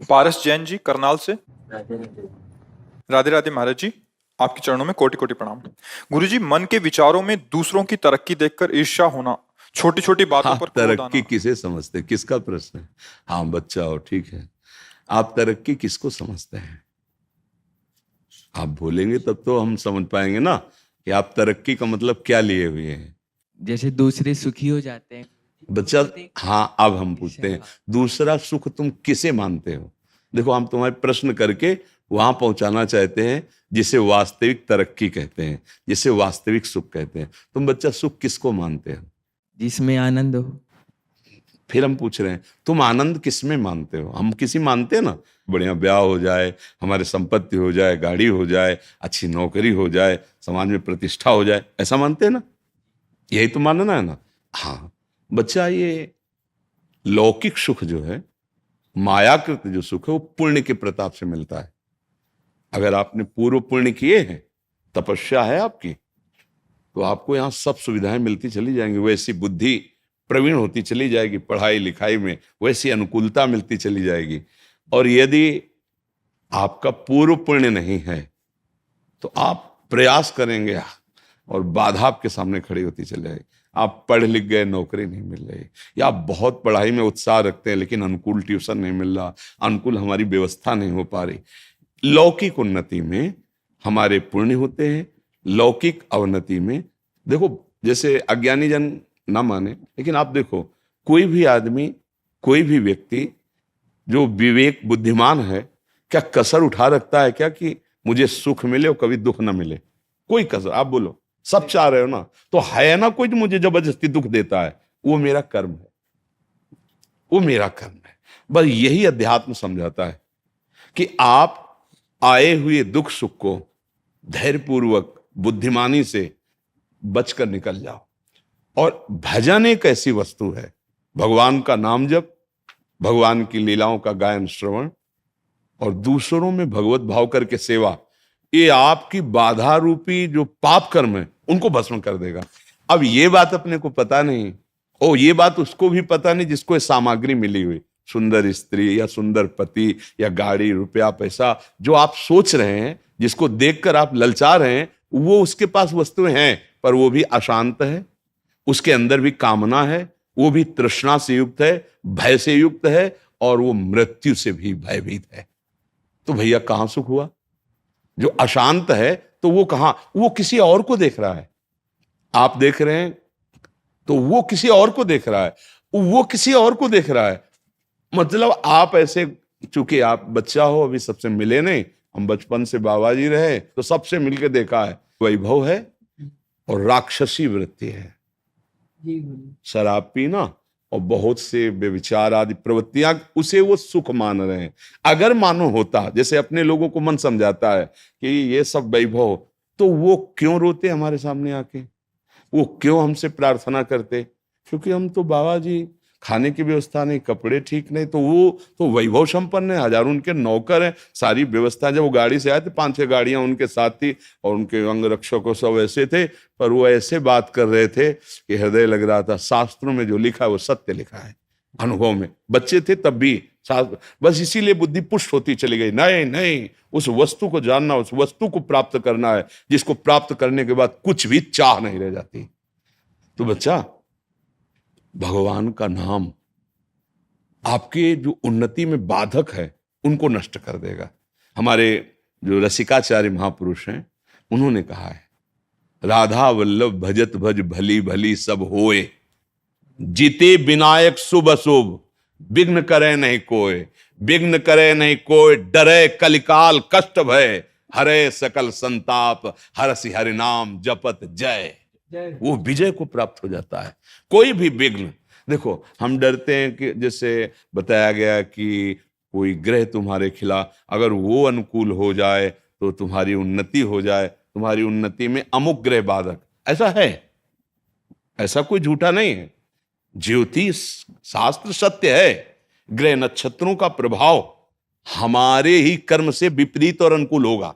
पारस जैन जी करनाल से। राधे राधे महाराज जी, आपके चरणों में कोटि कोटि प्रणाम। गुरु जी, मन के विचारों में दूसरों की तरक्की देखकर ईर्ष्या होना, छोटी छोटी बातों पर आप क्रोध तरक्की आना। किसे समझते हैं? किसका प्रश्न है? हाँ बच्चा हो, ठीक है। आप तरक्की किसको समझते हैं? आप बोलेंगे तब तो हम समझ पाएंगे ना कि आप तरक्की का मतलब क्या लिए हुए हैं। जैसे दूसरे सुखी हो जाते हैं बच्चा, हाँ अब हम पूछते हैं, दूसरा सुख तुम किसे मानते हो? देखो, हम तुम्हारे प्रश्न करके वहां पहुंचाना चाहते हैं जिसे वास्तविक तरक्की कहते हैं, जिसे वास्तविक सुख कहते हैं। तुम बच्चा सुख किसको मानते हो? जिसमें आनंद हो। फिर हम पूछ रहे हैं तुम आनंद किसमें मानते हो? हम किसी मानते हैं ना, बढ़िया ब्याह हो जाए, हमारे संपत्ति हो जाए, गाड़ी हो जाए, अच्छी नौकरी हो जाए, समाज में प्रतिष्ठा हो जाए, ऐसा मानते हैं ना? यही तो मानना है ना। हाँ बच्चा, ये लौकिक सुख जो है, मायाकृत जो सुख है, वो पुण्य के प्रताप से मिलता है। अगर आपने पूर्व पुण्य किए हैं, तपस्या है आपकी, तो आपको यहाँ सब सुविधाएं मिलती चली जाएंगी, वैसी बुद्धि प्रवीण होती चली जाएगी, पढ़ाई लिखाई में वैसी अनुकूलता मिलती चली जाएगी। और यदि आपका पूर्व पुण्य नहीं है तो आप प्रयास करेंगे और बाधा आपके सामने खड़ी होती चली जाएगी। आप पढ़ लिख गए, नौकरी नहीं मिल रही, या आप बहुत पढ़ाई में उत्साह रखते हैं लेकिन अनुकूल ट्यूशन नहीं मिल रहा, अनुकूल हमारी व्यवस्था नहीं हो पा रही। लौकिक उन्नति में हमारे पुण्य होते हैं, लौकिक अवनति में देखो, जैसे अज्ञानी जन ना माने, लेकिन आप देखो, कोई भी आदमी, कोई भी व्यक्ति जो विवेक बुद्धिमान है, क्या कसर उठा रखता है क्या कि मुझे सुख मिले और कभी दुख ना मिले? कोई कसर? आप बोलो, सब चाह रहे हो ना, तो है ना कोई जो मुझे जबरदस्ती दुख देता है? वो मेरा कर्म है, वो मेरा कर्म है। बस यही अध्यात्म समझाता है कि आप आए हुए दुख सुख को धैर्यपूर्वक बुद्धिमानी से बचकर निकल जाओ। और भजन एक ऐसी वस्तु है, भगवान का नाम जप, भगवान की लीलाओं का गायन श्रवण और दूसरों में भगवत भाव करके सेवा, ये आपकी बाधा रूपी जो पाप कर्म है उनको भस्म कर देगा। अब ये बात अपने को पता नहीं, ओ ये बात उसको भी पता नहीं जिसको ये सामग्री मिली हुई, सुंदर स्त्री या सुंदर पति या गाड़ी, रुपया, पैसा, जो आप सोच रहे हैं, जिसको देखकर आप ललचा रहे हैं, वो उसके पास वस्तुएं हैं, पर वो भी अशांत है, उसके अंदर भी कामना है, वो भी तृष्णा से युक्त है, भय से युक्त है, और वो मृत्यु से भी भयभीत है। तो भैया कहां सुख हुआ? जो अशांत है तो वो कहां, वो किसी और को देख रहा है। आप देख रहे हैं तो वो किसी और को देख रहा है, वो किसी और को देख रहा है। मतलब आप ऐसे, चूंकि आप बच्चा हो, अभी सबसे मिले नहीं, हम बचपन से बाबा जी रहे तो सबसे मिलके देखा है, वैभव है और राक्षसी वृत्ति है, शराब पीना और बहुत से व्यभिचार आदि प्रवृत्तियां, उसे वो सुख मान रहे हैं। अगर मानो होता, जैसे अपने लोगों को मन समझाता है कि ये सब वैभव, तो वो क्यों रोते हमारे सामने आके? वो क्यों हमसे प्रार्थना करते? क्योंकि हम तो बाबा जी, खाने की व्यवस्था नहीं, कपड़े ठीक नहीं, तो वो तो वैभव संपन्न है, हजारों उनके नौकर हैं, सारी व्यवस्था। जब वो गाड़ी से आए थे, 5-6 गाड़ियां उनके साथ थी और उनके अंग रक्षकों सब ऐसे थे, पर वो ऐसे बात कर रहे थे कि हृदय लग रहा था शास्त्रों में जो लिखा है वो सत्य लिखा है। अनुभव में बच्चे थे तब भी शास्त्र, बस इसीलिए बुद्धि पुष्ट होती चली गई। नहीं नहीं, उस वस्तु को जानना, उस वस्तु को प्राप्त करना है, जिसको प्राप्त करने के बाद कुछ भी चाह नहीं रह जाती। तो बच्चा, भगवान का नाम आपके जो उन्नति में बाधक है उनको नष्ट कर देगा। हमारे जो रसिकाचार्य महापुरुष हैं, उन्होंने कहा है, राधा वल्लभ भजत भज भली भली सब होए, जीते विनायक शुभ अशुभ, विघ्न करे नहीं कोय, विघ्न करे नहीं कोय, डरे कलिकाल कष्ट भय, हरे सकल संताप, हरसि हरि नाम जपत जय। वो विजय को प्राप्त हो जाता है। कोई भी विघ्न, देखो हम डरते हैं कि जैसे बताया गया कि कोई ग्रह तुम्हारे खिलाफ, अगर वो अनुकूल हो जाए तो तुम्हारी उन्नति हो जाए, तुम्हारी उन्नति में अमुक ग्रह बाधक, ऐसा है, ऐसा कोई झूठा नहीं है। ज्योतिष शास्त्र सत्य है, ग्रह नक्षत्रों का प्रभाव हमारे ही कर्म से विपरीत और अनुकूल होगा,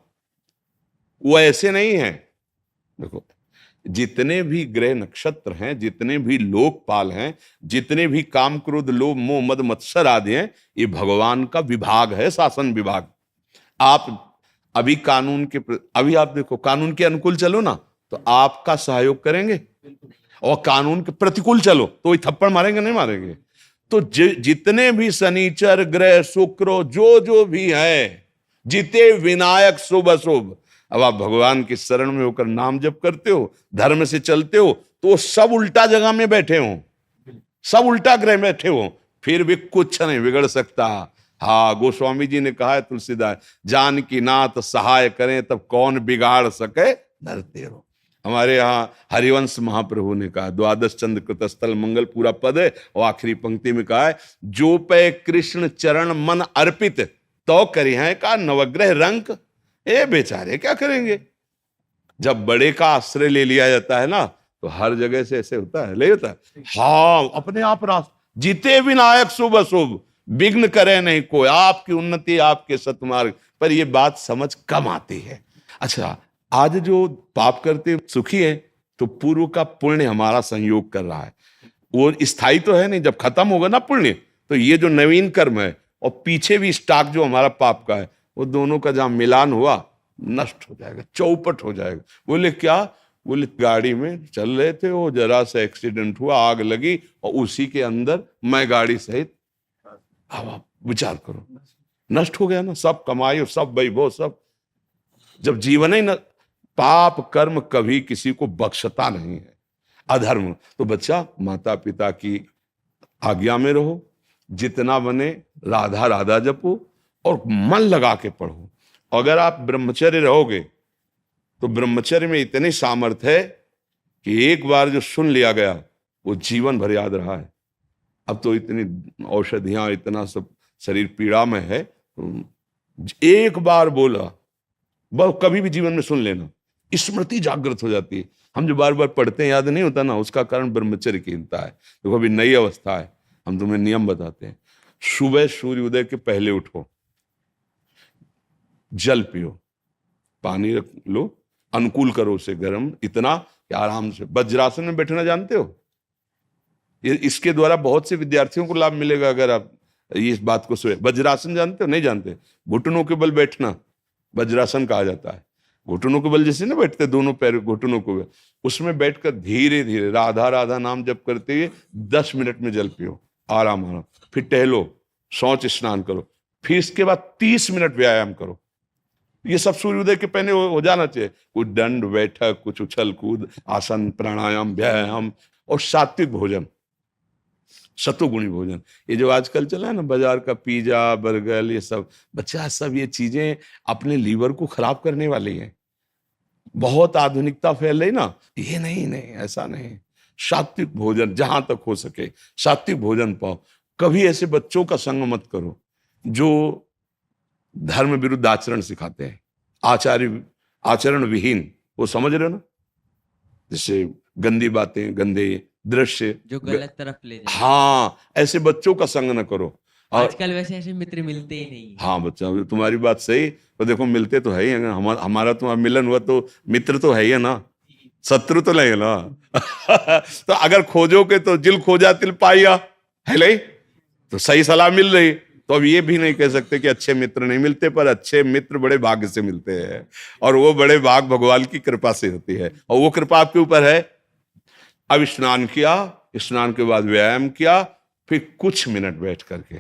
वो ऐसे नहीं है। देखो जितने भी ग्रह नक्षत्र हैं, जितने भी लोकपाल हैं, जितने भी काम क्रोध लोभ मोह मद मत्सर आदि हैं, ये भगवान का विभाग है, शासन विभाग। आप अभी अभी आप देखो, कानून के अनुकूल चलो ना तो आपका सहयोग करेंगे, और कानून के प्रतिकूल चलो तो वही थप्पड़ मारेंगे, नहीं मारेंगे। तो जितने भी शनिचर ग्रह शुक्र जो भी है, जिते विनायक शुभ अशुभ, अब आप भगवान की शरण में होकर नाम जप करते हो, धर्म से चलते हो, तो सब उल्टा जगह में बैठे हो, सब उल्टा ग्रह में बैठे हो, फिर भी कुछ नहीं बिगड़ सकता। हाँ, गोस्वामी जी ने कहा है, तुलसीदास, जान की नाथ सहाय करें तब कौन बिगाड़ सके नर तेरो। हमारे यहाँ हरिवंश महाप्रभु ने कहा, द्वादश चंद्र कृतस्थल मंगल पूरा पद है, और आखिरी पंक्ति में कहा है, जो पे कृष्ण चरण मन अर्पित तो करी है का नवग्रह रंक। ए बेचारे क्या करेंगे, जब बड़े का आश्रय ले लिया जाता है ना, तो हर जगह से ऐसे होता है, ले जाता है। हाँ, अपने आप जीते विनायक शुभ अशुभ, विघ्न करे नहीं कोई, आपकी उन्नति आपके सतमार्ग पर। ये बात समझ कम आती है। अच्छा, आज जो पाप करते सुखी है, तो पूर्व का पुण्य हमारा संयोग कर रहा है, वो स्थायी तो है नहीं। जब खत्म होगा ना पुण्य, तो ये जो नवीन कर्म है और पीछे भी स्टॉक जो हमारा पाप का है, वो दोनों का जहां मिलान हुआ नष्ट हो जाएगा, चौपट हो जाएगा। बोले क्या? बोले गाड़ी में चल रहे थे, वो जरा सा एक्सीडेंट हुआ, आग लगी, और उसी के अंदर मैं गाड़ी सहित। अब आप विचार करो, नष्ट हो गया ना सब कमाई और सब वैभव सब। जब जीवन ही न, पाप कर्म कभी किसी को बख्शता नहीं है, अधर्म। तो बच्चा, माता पिता की आज्ञा में रहो, जितना बने राधा राधा जपो, और मन लगा के पढ़ो। अगर आप ब्रह्मचर्य रहोगे, तो ब्रह्मचर्य में इतनी सामर्थ्य है कि एक बार जो सुन लिया गया वो जीवन भर याद रहा है। अब तो इतनी औषधियां, इतना सब शरीर पीड़ा में है, एक बार बोला बस, कभी भी जीवन में सुन लेना, स्मृति जागृत हो जाती है। हम जो बार बार पढ़ते हैं याद नहीं होता ना, उसका कारण ब्रह्मचर्य कीनता है। देखो अभी नई अवस्था है, हम तुम्हें नियम बताते हैं। सुबह सूर्य उदय के पहले उठो, जल पियो, पानी रख लो, अनुकूल करो उसे गर्म, इतना कि आराम से वज्रासन में बैठना जानते हो? इसके द्वारा बहुत से विद्यार्थियों को लाभ मिलेगा अगर आप इस बात को सोए। वज्रासन जानते हो? नहीं जानते? घुटनों के बल बैठना वज्रासन कहा जाता है। घुटनों के बल जैसे ना बैठते, दोनों पैर घुटनों को, उसमें बैठकर धीरे धीरे राधा राधा नाम जप करते हुए 10 मिनट में जल पियो, आराम आराम। फिर टहलो, शौच स्नान करो, फिर इसके बाद 30 मिनट व्यायाम करो। ये सब सूर्योदय के पहले हो जाना चाहिए। कुछ दंड बैठक, कुछ उछल कूद, आसन, प्राणायाम, व्यायाम, और सात्विक भोजन, सतोगुणी भोजन। ये जो आजकल चला है ना बाजार का पिज्जा बर्गर, ये सब बच्चा, सब ये चीजें अपने लीवर को खराब करने वाली हैं। बहुत आधुनिकता फैल रही ना, ये नहीं ऐसा नहीं। सात्विक भोजन जहां तक हो सके सात्विक भोजन पाओ। कभी ऐसे बच्चों का संग मत करो जो धर्म विरुद्ध आचरण सिखाते हैं, आचरण विहीन, वो समझ रहे हो ना, जैसे गंदी बातें, गंदे दृश्य, जो गलत तरफ ले जाए। हाँ, ऐसे बच्चों का संग न करो। आजकल वैसे ऐसे मित्र मिलते ही नहीं। हाँ बच्चा, तुम्हारी बात सही, तो देखो मिलते तो है ही, हमारा तुम्हारा मिलन हुआ तो मित्र तो है ही ना, शत्रु तो नहीं है ना। तो अगर खोजोगे तो जिल खोजा तिल पाया है नहीं, तो सही सलाह मिल रही। तो अब ये भी नहीं कह सकते कि अच्छे मित्र नहीं मिलते, पर अच्छे मित्र बड़े भाग्य से मिलते हैं, और वो बड़े भाग भगवान की कृपा से होती है, और वो कृपा आपके ऊपर है। अब स्नान किया, स्नान के बाद व्यायाम किया, फिर कुछ मिनट बैठ करके,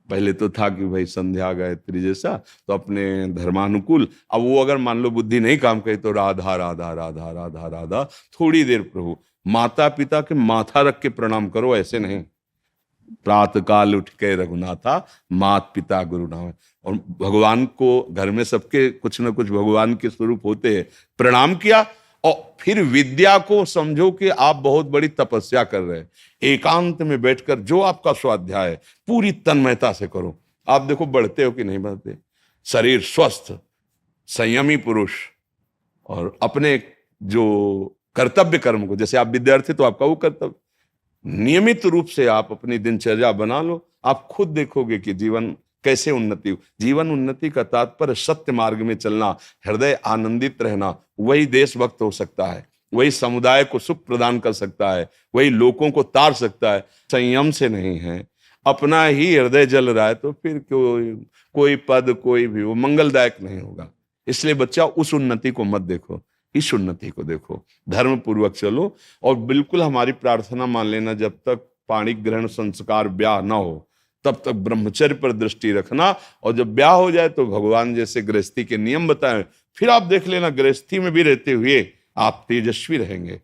पहले तो था कि भाई संध्या गायत्री जैसा, तो अपने धर्मानुकूल। अब वो अगर मान लो बुद्धि नहीं काम करे, तो राधा राधा राधा राधा राधा, थोड़ी देर प्रभु। माता पिता के माथा रख के प्रणाम करो, ऐसे नहीं। प्रातः काल उठ के रघुनाथा, मात पिता गुरु नाम। और भगवान को घर में सबके कुछ ना कुछ भगवान के स्वरूप होते हैं। प्रणाम किया, और फिर विद्या को समझो कि आप बहुत बड़ी तपस्या कर रहे हैं। एकांत में बैठकर जो आपका स्वाध्याय है पूरी तन्मयता से करो। आप देखो बढ़ते हो कि नहीं बढ़ते। शरीर स्वस्थ, संयमी पुरुष, और अपने जो कर्तव्य कर्म को, जैसे आप विद्यार्थी तो आपका वो कर्तव्य, नियमित रूप से आप अपनी दिनचर्या बना लो। आप खुद देखोगे कि जीवन कैसे उन्नति हो? जीवन उन्नति का तात्पर्य सत्य मार्ग में चलना, हृदय आनंदित रहना। वही देशभक्त हो सकता है, वही समुदाय को सुख प्रदान कर सकता है, वही लोगों को तार सकता है। संयम से नहीं है, अपना ही हृदय जल रहा है, तो फिर कोई पद कोई भी वो मंगलदायक नहीं होगा। इसलिए बच्चा उस उन्नति को मत देखो, इस उन्नति को देखो, धर्म पूर्वक चलो। और बिल्कुल हमारी प्रार्थना मान लेना, जब तक पाणी ग्रहण संस्कार ब्याह ना हो तब तक ब्रह्मचर्य पर दृष्टि रखना। और जब ब्याह हो जाए तो भगवान जैसे गृहस्थी के नियम बताएं, फिर आप देख लेना, गृहस्थी में भी रहते हुए आप तेजस्वी रहेंगे,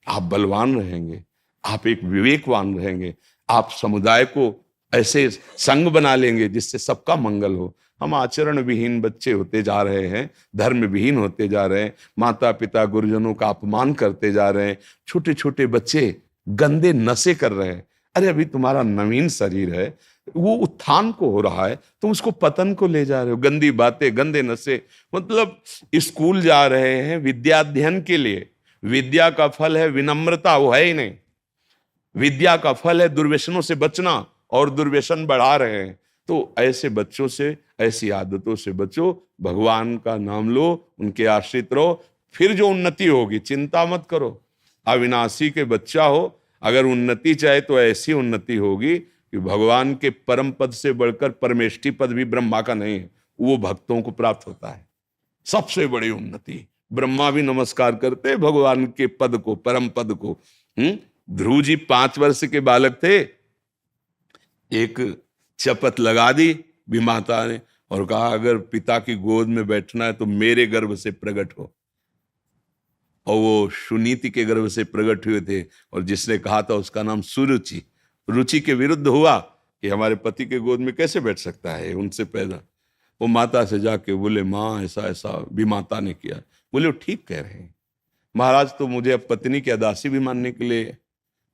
आप बलवान रहेंगे, आप एक विवेकवान रहेंगे, आप समुदाय को ऐसे संग बना लेंगे जिससे सबका मंगल हो। हम आचरण विहीन बच्चे होते जा रहे हैं, धर्म विहीन होते जा रहे हैं, माता पिता गुरुजनों का अपमान करते जा रहे हैं, छोटे छोटे बच्चे गंदे नशे कर रहे हैं। अरे अभी तुम्हारा नवीन शरीर है, वो उत्थान को हो रहा है, तुम उसको पतन को ले जा रहे हो। गंदी बातें, गंदे नशे, मतलब स्कूल जा रहे हैं विद्याध्ययन के लिए, विद्या का फल है विनम्रता, वो है ही नहीं। विद्या का फल है दुर्व्यसनों से बचना, और दुर्व्यसन बढ़ा रहे हैं। तो ऐसे बच्चों से, ऐसी आदतों से बचो, भगवान का नाम लो, उनके आश्रित रहो, फिर जो उन्नति होगी चिंता मत करो। अविनाशी के बच्चा हो, अगर उन्नति चाहे तो ऐसी उन्नति होगी कि भगवान के परम पद से बढ़कर परमेष्ठी पद भी ब्रह्मा का नहीं है, वो भक्तों को प्राप्त होता है। सबसे बड़ी उन्नति, ब्रह्मा भी नमस्कार करते भगवान के पद को, परम पद को। ध्रुव जी 5 वर्ष के बालक थे, एक शपथ लगा दी विमाता ने और कहा, अगर पिता की गोद में बैठना है तो मेरे गर्भ से प्रकट हो। और वो सुनीति के गर्भ से प्रकट हुए थे, और जिसने कहा था उसका नाम सुरुचि। रुचि के विरुद्ध हुआ कि हमारे पति के गोद में कैसे बैठ सकता है, उनसे पैदा। वो माता से जाके बोले, माँ ऐसा ऐसा विमाता ने किया। बोले वो ठीक कह रहे हैं महाराज, तो मुझे अब पत्नी की अदासी भी मानने के लिए,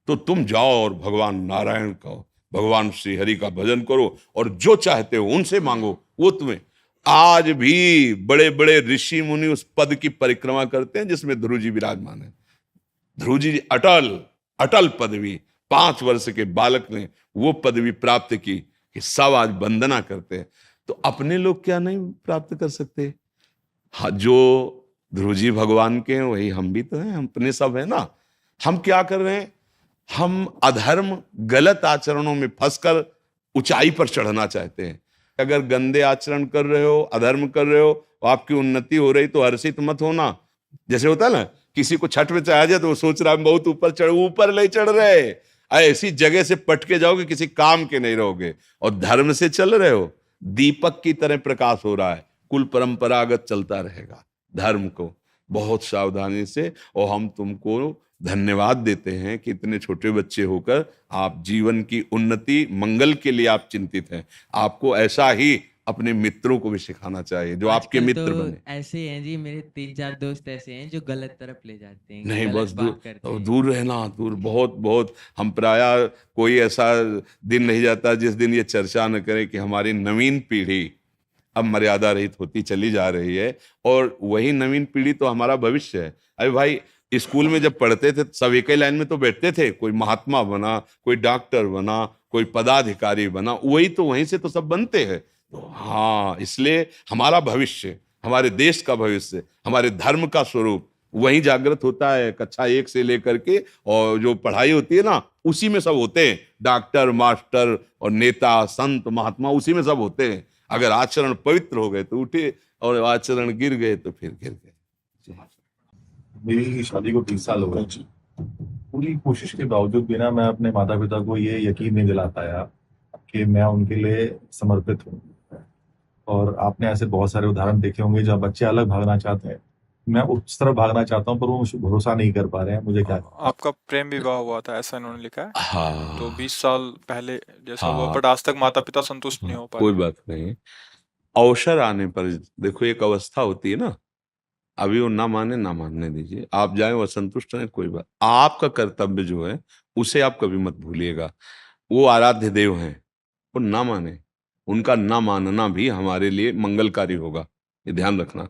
तो तुम जाओ और भगवान नारायण का, भगवान श्री हरि का भजन करो, और जो चाहते हो उनसे मांगो, वो तुम्हें। आज भी बड़े बड़े ऋषि मुनि उस पद की परिक्रमा करते हैं जिसमें ध्रुव जी विराजमान है। ध्रुव जी अटल अटल पदवी, 5 वर्ष के बालक ने वो पदवी प्राप्त की कि सब आज वंदना करते हैं। तो अपने लोग क्या नहीं प्राप्त कर सकते? हाँ, जो ध्रुव जी भगवान के हैं वही हम भी तो हैं, हम अपने सब है ना। हम क्या कर रहे हैं? हम अधर्म गलत आचरणों में फंसकर ऊंचाई पर चढ़ना चाहते हैं। अगर गंदे आचरण कर रहे हो, अधर्म कर रहे हो, आपकी उन्नति हो रही तो हर्षित मत होना। जैसे होता है ना, किसी को छठ में चढ़ा जाए तो वो सोच रहा है बहुत ऊपर नहीं चढ़ रहे, ऐसी जगह से पटके जाओगे किसी काम के नहीं रहोगे। और धर्म से चल रहे हो, दीपक की तरह प्रकाश हो रहा है, कुल परंपरागत चलता रहेगा धर्म को बहुत सावधानी से। और हम तुमको धन्यवाद देते हैं कि इतने छोटे बच्चे होकर आप जीवन की उन्नति मंगल के लिए आप चिंतित हैं। आपको ऐसा ही अपने मित्रों को भी सिखाना चाहिए जो आपके आजकल मित्र तो बने। ऐसे हैं जी, मेरे 3-4 दोस्त ऐसे हैं जो गलत तरफ ले जाते हैं, नहीं, गलत बस बात करते हैं। दूर रहना, दूर, बहुत बहुत। हम प्रायः कोई ऐसा दिन नहीं जाता जिस दिन ये चर्चा न करें कि हमारी नवीन पीढ़ी अब मर्यादा रहित होती चली जा रही है, और वही नवीन पीढ़ी तो हमारा भविष्य है। अरे भाई, स्कूल में जब पढ़ते थे सब एक ही लाइन में तो बैठते थे, कोई महात्मा बना, कोई डॉक्टर बना, कोई पदाधिकारी बना, वही तो वहीं से तो सब बनते हैं। तो हाँ, इसलिए हमारा भविष्य, हमारे देश का भविष्य, हमारे धर्म का स्वरूप वहीं जागृत होता है कक्षा 1 से लेकर के। और जो पढ़ाई होती है ना, उसी में सब होते हैं, डॉक्टर, मास्टर और नेता, संत, महात्मा, उसी में सब होते हैं। अगर आचरण पवित्र हो गए तो उठे, और आचरण गिर गए तो फिर गिर गए। मेरी शादी को 30 साल हो गए। पूरी कोशिश के बावजूद भी ना मैं अपने माता पिता को ये यकीन नहीं दिला पाया कि मैं उनके लिए समर्पित हूँ। और आपने ऐसे बहुत सारे उदाहरण देखे होंगे जहाँ बच्चे अलग भागना चाहते हैं, मैं उस तरफ भागना चाहता हूँ पर वो मुझे भरोसा नहीं कर पा रहे हैं, मुझे क्या। आपका प्रेम विवाह हुआ था ऐसा इन्होंने लिखा है, हाँ, तो 20 साल पहले जैसा हुआ, हाँ, बट आज तक माता पिता संतुष्ट नहीं हो पा कोई रहे। बात नहीं। अवसर आने पर देखो, एक अवस्था होती है ना, अभी वो ना माने ना मानने दीजिए, आप जाए वो संतुष्ट रहें, कोई बात। आपका कर्तव्य जो है उसे आप कभी मत भूलिएगा। वो आराध्य देव हैं, वो ना माने, उनका ना मानना भी हमारे लिए मंगलकारी होगा, ये ध्यान रखना।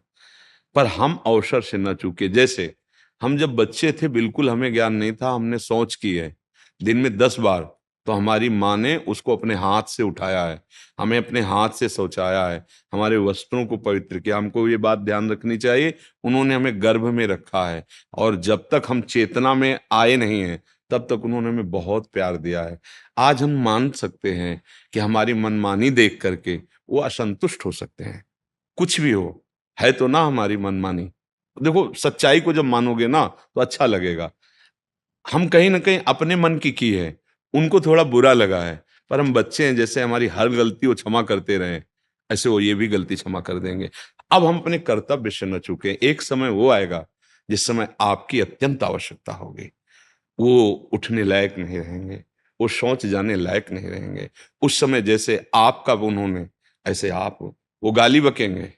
पर हम अवसर से न चूके। जैसे हम जब बच्चे थे बिल्कुल हमें ज्ञान नहीं था, हमने सोच की है दिन में 10 बार तो हमारी माँ ने उसको अपने हाथ से उठाया है, हमें अपने हाथ से शौचाया है, हमारे वस्त्रों को पवित्र किया। हमको ये बात ध्यान रखनी चाहिए, उन्होंने हमें गर्भ में रखा है और जब तक हम चेतना में आए नहीं हैं तब तक उन्होंने हमें बहुत प्यार दिया है। आज हम मान सकते हैं कि हमारी मनमानी देख करके वो असंतुष्ट हो सकते हैं, कुछ भी हो, है तो ना हमारी मनमानी। देखो, सच्चाई को जब मानोगे ना तो अच्छा लगेगा। हम कहीं ना कहीं अपने मन की है, उनको थोड़ा बुरा लगा है, पर हम बच्चे हैं, जैसे हमारी हर गलती वो क्षमा करते रहे, ऐसे वो ये भी गलती क्षमा कर देंगे। अब हम अपने कर्तव्य से न चूके। एक समय वो आएगा जिस समय आपकी अत्यंत आवश्यकता होगी। वो उठने लायक नहीं रहेंगे, वो शौच जाने लायक नहीं रहेंगे। उस समय जैसे आपका उन्होंने, ऐसे आप, वो गाली बकेंगे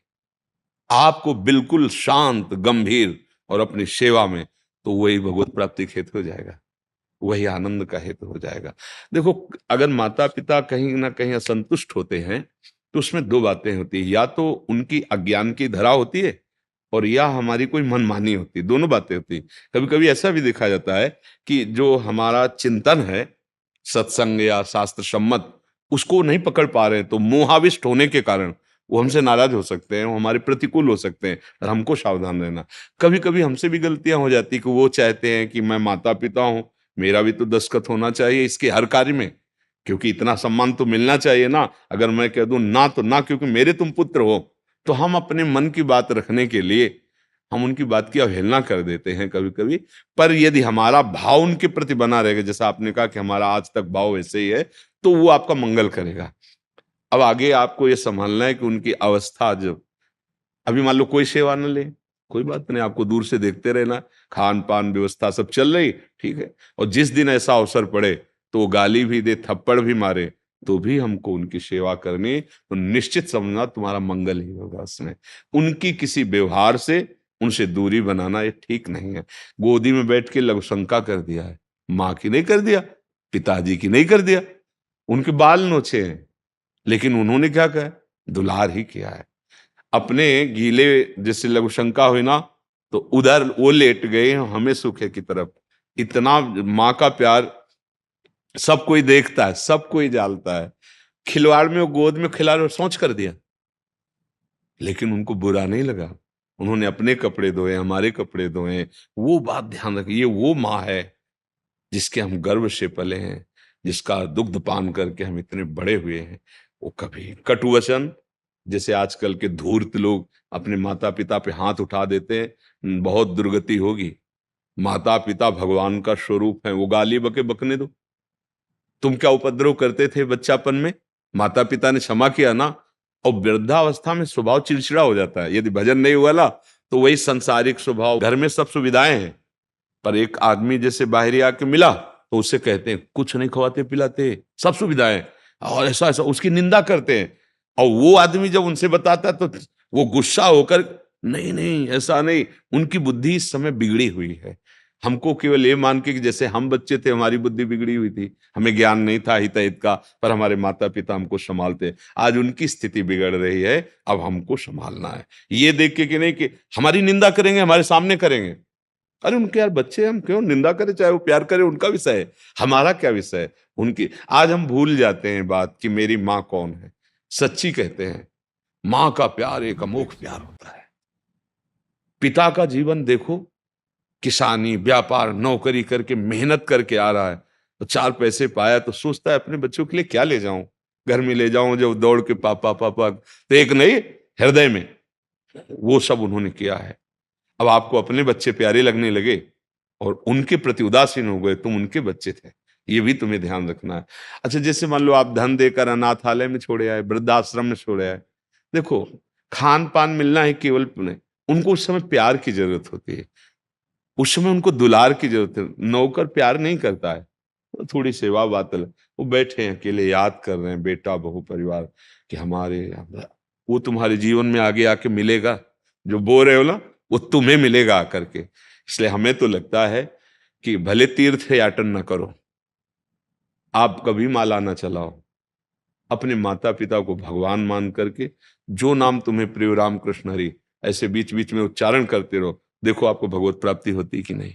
आपको बिल्कुल शांत गंभीर और अपनी सेवा में, तो वही भगवत प्राप्ति के हेतु हो जाएगा, वही आनंद का हेतु हो जाएगा। देखो, अगर माता पिता कहीं ना कहीं असंतुष्ट होते हैं तो उसमें दो बातें होती है, या तो उनकी अज्ञान की धरा होती है और या हमारी कोई मनमानी होती है, दोनों बातें होती है। कभी कभी ऐसा भी देखा जाता है कि जो हमारा चिंतन है सत्संग या शास्त्र सम्मत, उसको नहीं पकड़ पा रहे हैं, तो मोहाविष्ट होने के कारण वो हमसे नाराज हो सकते हैं, वो हमारे प्रतिकूल हो सकते हैं, और हमको सावधान रहना। कभी कभी हमसे भी गलतियां हो जाती कि वो चाहते हैं कि मैं माता पिता हूं, मेरा भी तो दस्तखत होना चाहिए इसके हर कार्य में, क्योंकि इतना सम्मान तो मिलना चाहिए ना। अगर मैं कह दूं ना तो ना, क्योंकि मेरे तुम पुत्र हो, तो हम अपने मन की बात रखने के लिए हम उनकी बात की अवहेलना कर देते हैं कभी कभी। पर यदि हमारा भाव उनके प्रति बना रहेगा, जैसा आपने कहा कि हमारा आज तक भाव वैसे ही है, तो वो आपका मंगल करेगा। अब आगे आपको ये संभालना है कि उनकी अवस्था, जब अभी मान लो कोई सेवा न ले, कोई बात नहीं, आपको दूर से देखते रहना, खान पान व्यवस्था सब चल रही, ठीक है। और जिस दिन ऐसा अवसर पड़े तो वो गाली भी दे, थप्पड़ भी मारे, तो भी हमको उनकी सेवा करनी, तो निश्चित समझना तुम्हारा मंगल ही होगा उसमें। उनकी किसी व्यवहार से उनसे दूरी बनाना ये ठीक नहीं है। गोदी में बैठ के लघुशंका कर दिया है, माँ की नहीं कर दिया, पिताजी की नहीं कर दिया, उनके बाल नोचे हैं, लेकिन उन्होंने क्या कहा, दुलार ही किया है। अपने गीले जैसे लघुशंका हुई ना, तो उधर वो लेट गए हमें सूखे की तरफ। इतना माँ का प्यार सब कोई देखता है, सब कोई जानता है। खिलवाड़ में वो गोद में खिला रहे, सोच कर दिया, लेकिन उनको बुरा नहीं लगा। उन्होंने अपने कपड़े धोए, हमारे कपड़े धोए। वो बात ध्यान रखिए, वो माँ है जिसके हम गर्व से पले हैं, जिसका दुग्ध पान करके हम इतने बड़े हुए हैं। वो कभी कटु वचन, जैसे आजकल के धूर्त लोग अपने माता पिता पे हाथ उठा देते हैं, बहुत दुर्गति होगी। माता पिता भगवान का स्वरूप है, वो गाली बकने दो। तुम क्या उपद्रव करते थे बच्चापन में, माता पिता ने क्षमा किया ना। और वृद्धावस्था में स्वभाव चिड़चिड़ा हो जाता है, यदि भजन नहीं हुआ ना तो वही संसारिक स्वभाव। घर में सब सुविधाएं हैं, पर एक आदमी जैसे बाहरी आके मिला तो उससे कहते हैं कुछ नहीं खवाते पिलाते, सब सुविधाएं, और ऐसा ऐसा उसकी निंदा करते हैं। और वो आदमी जब उनसे बताता है तो वो गुस्सा होकर, नहीं नहीं ऐसा नहीं। उनकी बुद्धि इस समय बिगड़ी हुई है। हमको केवल ये मान के कि जैसे हम बच्चे थे हमारी बुद्धि बिगड़ी हुई थी, हमें ज्ञान नहीं था हित हित का, पर हमारे माता पिता हमको संभालते। आज उनकी स्थिति बिगड़ रही है, अब हमको संभालना है। ये देख के कि नहीं कि हमारी निंदा करेंगे, हमारे सामने करेंगे, अरे उनके यार बच्चे, हम क्यों निंदा करें, चाहे वो प्यार करे, उनका विषय है, हमारा क्या विषय है उनकी। आज हम भूल जाते हैं बात कि मेरी माँ कौन है। सच्ची कहते हैं माँ का प्यार एक अमोघ प्यार होता है। पिता का जीवन देखो, किसानी व्यापार नौकरी करके मेहनत करके आ रहा है, तो चार पैसे पाया तो सोचता है अपने बच्चों के लिए क्या ले जाऊं, घर में ले जाऊं, जब दौड़ के पापा पापा, तो एक नहीं, हृदय में वो सब उन्होंने किया है। अब आपको अपने बच्चे प्यारे लगने लगे और उनके प्रति उदासीन हो गए, तुम उनके बच्चे थे, ये भी तुम्हें ध्यान रखना है। अच्छा, जैसे मान लो आप धन देकर अनाथालय में छोड़े आए, वृद्धाश्रम में छोड़े आए, देखो खान पान मिलना है केवल नहीं, उनको उस समय प्यार की जरूरत होती है, उस समय उनको दुलार की जरूरत है। नौकर प्यार नहीं करता है, तो थोड़ी सेवा बातल, वो बैठे हैं अकेले याद कर रहे हैं बेटा बहू परिवार कि हमारे, वो तुम्हारे जीवन में आगे आके मिलेगा, जो बो रहे हो ना वो तुम्हें मिलेगा आकर के। इसलिए हमें तो लगता है कि भले तीर्थ याटन न करो, आप कभी माला न चलाओ, अपने माता पिता को भगवान मान करके जो नाम तुम्हें प्रिय राम कृष्ण हरि ऐसे बीच बीच में उच्चारण करते रहो। देखो आपको भगवत प्राप्ति होती कि नहीं।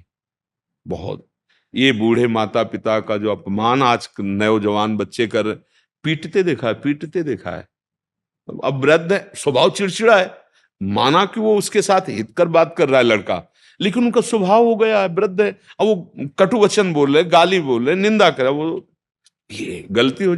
बहुत ये बूढ़े माता पिता का जो अपमान आज नौजवान बच्चे कर, पीटते देखा है। अब वृद्ध है, स्वभाव चिड़चिड़ा है, माना कि वो उसके साथ हित कर बात कर रहा है लड़का, लेकिन उनका स्वभाव हो गया है, वृद्ध है, अब वो कटु वचन बोल रहे, गाली बोल रहे, निंदा करे, वो ये गलती हो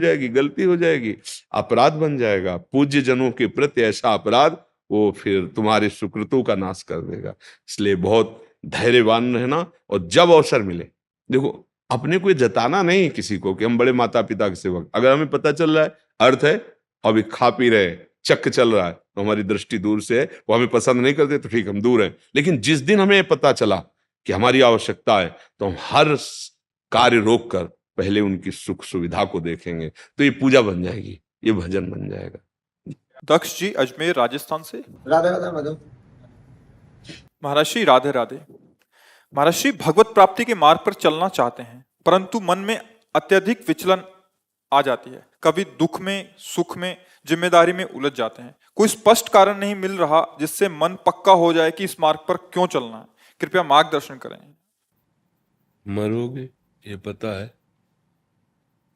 जाएगी, अपराध बन जाएगा। पूज्य जनों के प्रति ऐसा अपराध वो फिर तुम्हारे सुकृतों का नाश कर देगा। इसलिए बहुत धैर्यवान रहना, और जब अवसर मिले, देखो अपने को ये जताना नहीं किसी को कि हम बड़े माता पिता के सेवक। अगर हमें पता चल रहा है, अर्थ है अभी खा पी रहे, चक्क चल रहा है, तो हमारी दृष्टि दूर से है, वो हमें पसंद नहीं करते तो ठीक, हम दूर हैं। लेकिन जिस दिन हमें पता चला कि हमारी आवश्यकता है, तो हम हर कार्य रोक कर पहले उनकी सुख सुविधा को देखेंगे। तो ये पूजा बन जाएगी, ये भजन बन जाएगा। दक्ष जी अजमेर राजस्थान से। राधे राधे मैडम। महर्षि राधे राधे। महर्षि भगवत प्राप्ति के मार्ग पर चलना चाहते हैं, परंतु मन में अत्यधिक विचलन आ जाती है। कभी दुख में, सुख में, जिम्मेदारी में उलझ जाते हैं। कोई स्पष्ट कारण नहीं मिल रहा जिससे मन पक्का हो जाए कि इस मार्ग पर क्यों चलना है। कृपया मार्गदर्शन करें। मरोगे ये पता है,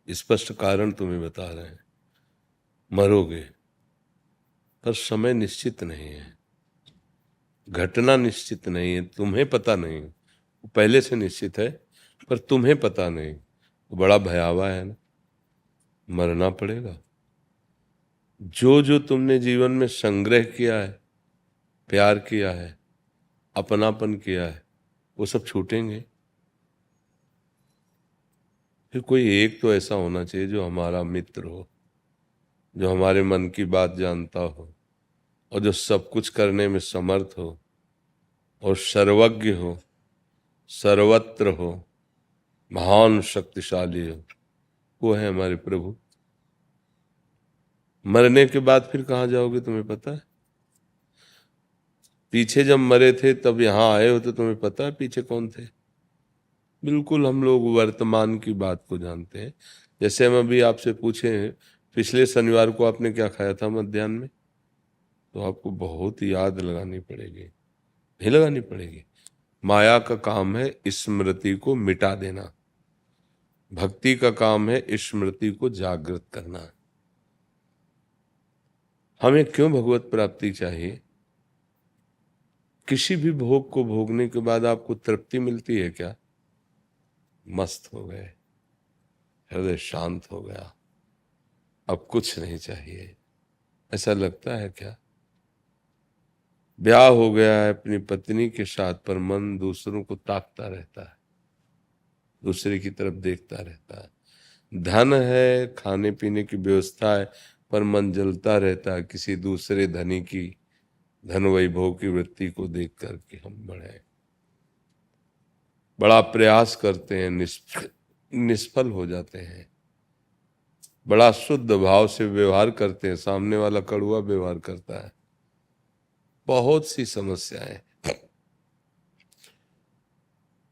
स्पष्ट कारण तुम्हें बता रहे हैं, मरोगे, पर समय निश्चित नहीं है, घटना निश्चित नहीं है, तुम्हें पता नहीं, पहले से निश्चित है पर तुम्हें पता नहीं। बड़ा भयावह है ना, मरना पड़ेगा। जो जो तुमने जीवन में संग्रह किया है, प्यार किया है, अपनापन किया है, वो सब छूटेंगे। फिर कोई एक तो ऐसा होना चाहिए जो हमारा मित्र हो, जो हमारे मन की बात जानता हो, और जो सब कुछ करने में समर्थ हो, और सर्वज्ञ हो, सर्वत्र हो, महान शक्तिशाली हो। वो है हमारे प्रभु। मरने के बाद फिर कहाँ जाओगे तुम्हें पता है? पीछे जब मरे थे तब यहाँ आए हो तो तुम्हें पता है पीछे कौन थे? बिल्कुल हम लोग वर्तमान की बात को जानते हैं। जैसे हम अभी आपसे पूछे पिछले शनिवार को आपने क्या खाया था मध्याह्न में, तो आपको बहुत याद लगानी पड़ेगी, नहीं लगानी पड़ेगी। माया का काम है स्मृति को मिटा देना, भक्ति का काम है स्मृति को जागृत करना। हमें क्यों भगवत प्राप्ति चाहिए? किसी भी भोग को भोगने के बाद आपको तृप्ति मिलती है क्या? मस्त हो गए, हृदय शांत हो गया, अब कुछ नहीं चाहिए, ऐसा लगता है क्या? ब्याह हो गया है अपनी पत्नी के साथ, पर मन दूसरों को ताकता रहता है, दूसरे की तरफ देखता रहता है। धन है, खाने पीने की व्यवस्था है, पर मन जलता रहता है किसी दूसरे धनी की धन वैभव की वृत्ति को देख करके हम बढ़े। बड़ा प्रयास करते हैं, निष्फल हो जाते हैं। बड़ा शुद्ध भाव से व्यवहार करते हैं, सामने वाला कड़वा व्यवहार करता है। बहुत सी समस्याएं।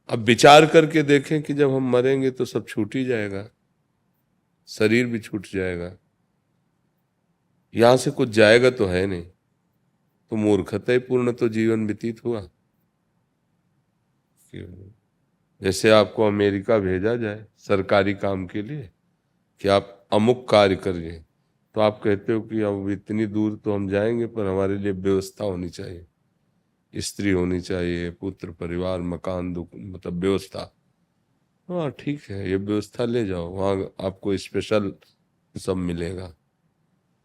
अब विचार करके देखें कि जब हम मरेंगे तो सब छूट ही जाएगा, शरीर भी छूट जाएगा, यहां से कुछ जाएगा तो है नहीं, तो मूर्खता पूर्ण तो जीवन व्यतीत हुआ। जैसे आपको अमेरिका भेजा जाए सरकारी काम के लिए कि आप अमुक कार्य करिए, तो आप कहते हो कि अब इतनी दूर तो हम जाएंगे, पर हमारे लिए व्यवस्था होनी चाहिए, स्त्री होनी चाहिए, पुत्र, परिवार, मकान, मतलब व्यवस्था। हाँ ठीक है, ये व्यवस्था ले जाओ, वहाँ आपको स्पेशल सब मिलेगा।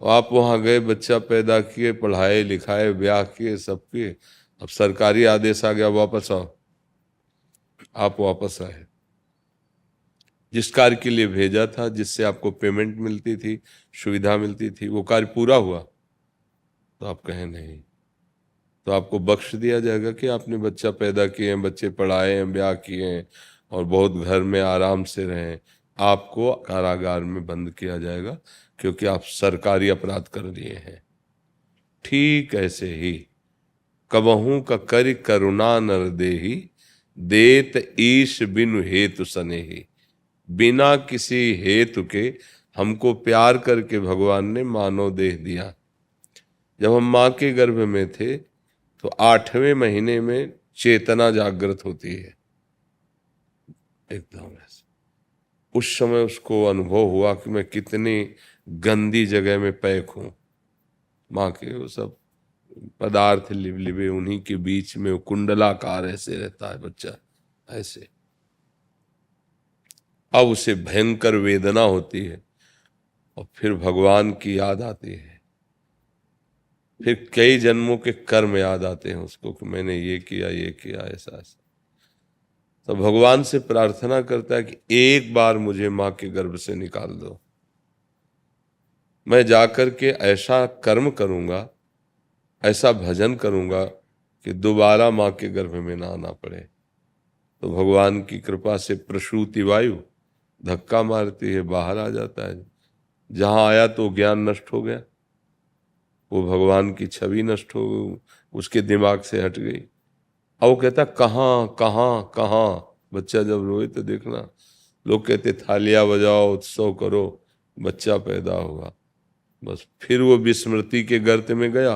आप वहाँ गए, बच्चा पैदा किए, पढ़ाए लिखाए, ब्याह किए, सब किए, अब सरकारी आदेश आ गया वापस आओ। आप वापस आए, जिस कार्य के लिए भेजा था, जिससे आपको पेमेंट मिलती थी, सुविधा मिलती थी, वो कार्य पूरा हुआ, तो आप कहें नहीं, तो आपको बख्श दिया जाएगा कि आपने बच्चा पैदा किए हैं, बच्चे पढ़ाए हैं, ब्याह किए हैं, और बहुत घर में आराम से रहें। आपको कारागार में बंद किया जाएगा क्योंकि आप सरकारी अपराध कर लिए हैं। ठीक ऐसे ही कबहू का करि करुणा नर देही, देत ईश बिनु हेतु सनेही। बिना किसी हेतु के हमको प्यार करके भगवान ने मानव देह दिया। जब हम माँ के गर्भ में थे तो 8वें महीने में चेतना जागृत होती है, एकदम ऐसे। उस समय उसको अनुभव हुआ कि मैं कितनी गंदी जगह में पैक हूं। माँ के वो सब पदार्थ लिबलिबे, उन्हीं के बीच में वो कुंडलाकार ऐसे रहता है बच्चा ऐसे। अब उसे भयंकर वेदना होती है और फिर भगवान की याद आती है, फिर कई जन्मों के कर्म याद आते हैं उसको कि मैंने ये किया ऐसा ऐसा। तो भगवान से प्रार्थना करता है कि एक बार मुझे माँ के गर्भ से निकाल दो, मैं जाकर के ऐसा कर्म करूंगा, ऐसा भजन करूंगा कि दोबारा माँ के गर्भ में ना आना पड़े। तो भगवान की कृपा से प्रसूति वायु धक्का मारती है, बाहर आ जाता है। जहां आया तो ज्ञान नष्ट हो गया, वो भगवान की छवि नष्ट हो गई, उसके दिमाग से हट गई। अब वो कहता कहाँ कहाँ कहाँ। बच्चा जब रोए तो देखना, लोग कहते थालियां बजाओ, उत्सव करो, बच्चा पैदा हुआ। बस फिर वो विस्मृति के गर्त में गया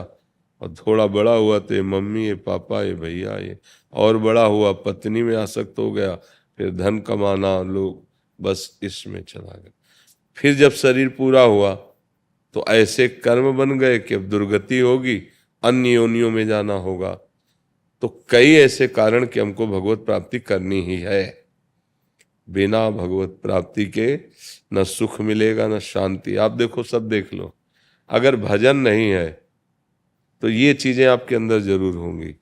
और थोड़ा बड़ा हुआ तो ये मम्मी, ये पापा, ये भैया, ये और बड़ा हुआ पत्नी में आसक्त हो गया, फिर धन कमाना, लोग, बस इसमें चला गया। फिर जब शरीर पूरा हुआ तो ऐसे कर्म बन गए कि अब दुर्गति होगी, अन्य योनियों में जाना होगा। तो कई ऐसे कारण कि हमको भगवत प्राप्ति करनी ही है। बिना भगवत प्राप्ति के न सुख मिलेगा न शांति। आप देखो, सब देख लो, अगर भजन नहीं है तो ये चीजें आपके अंदर जरूर होंगी।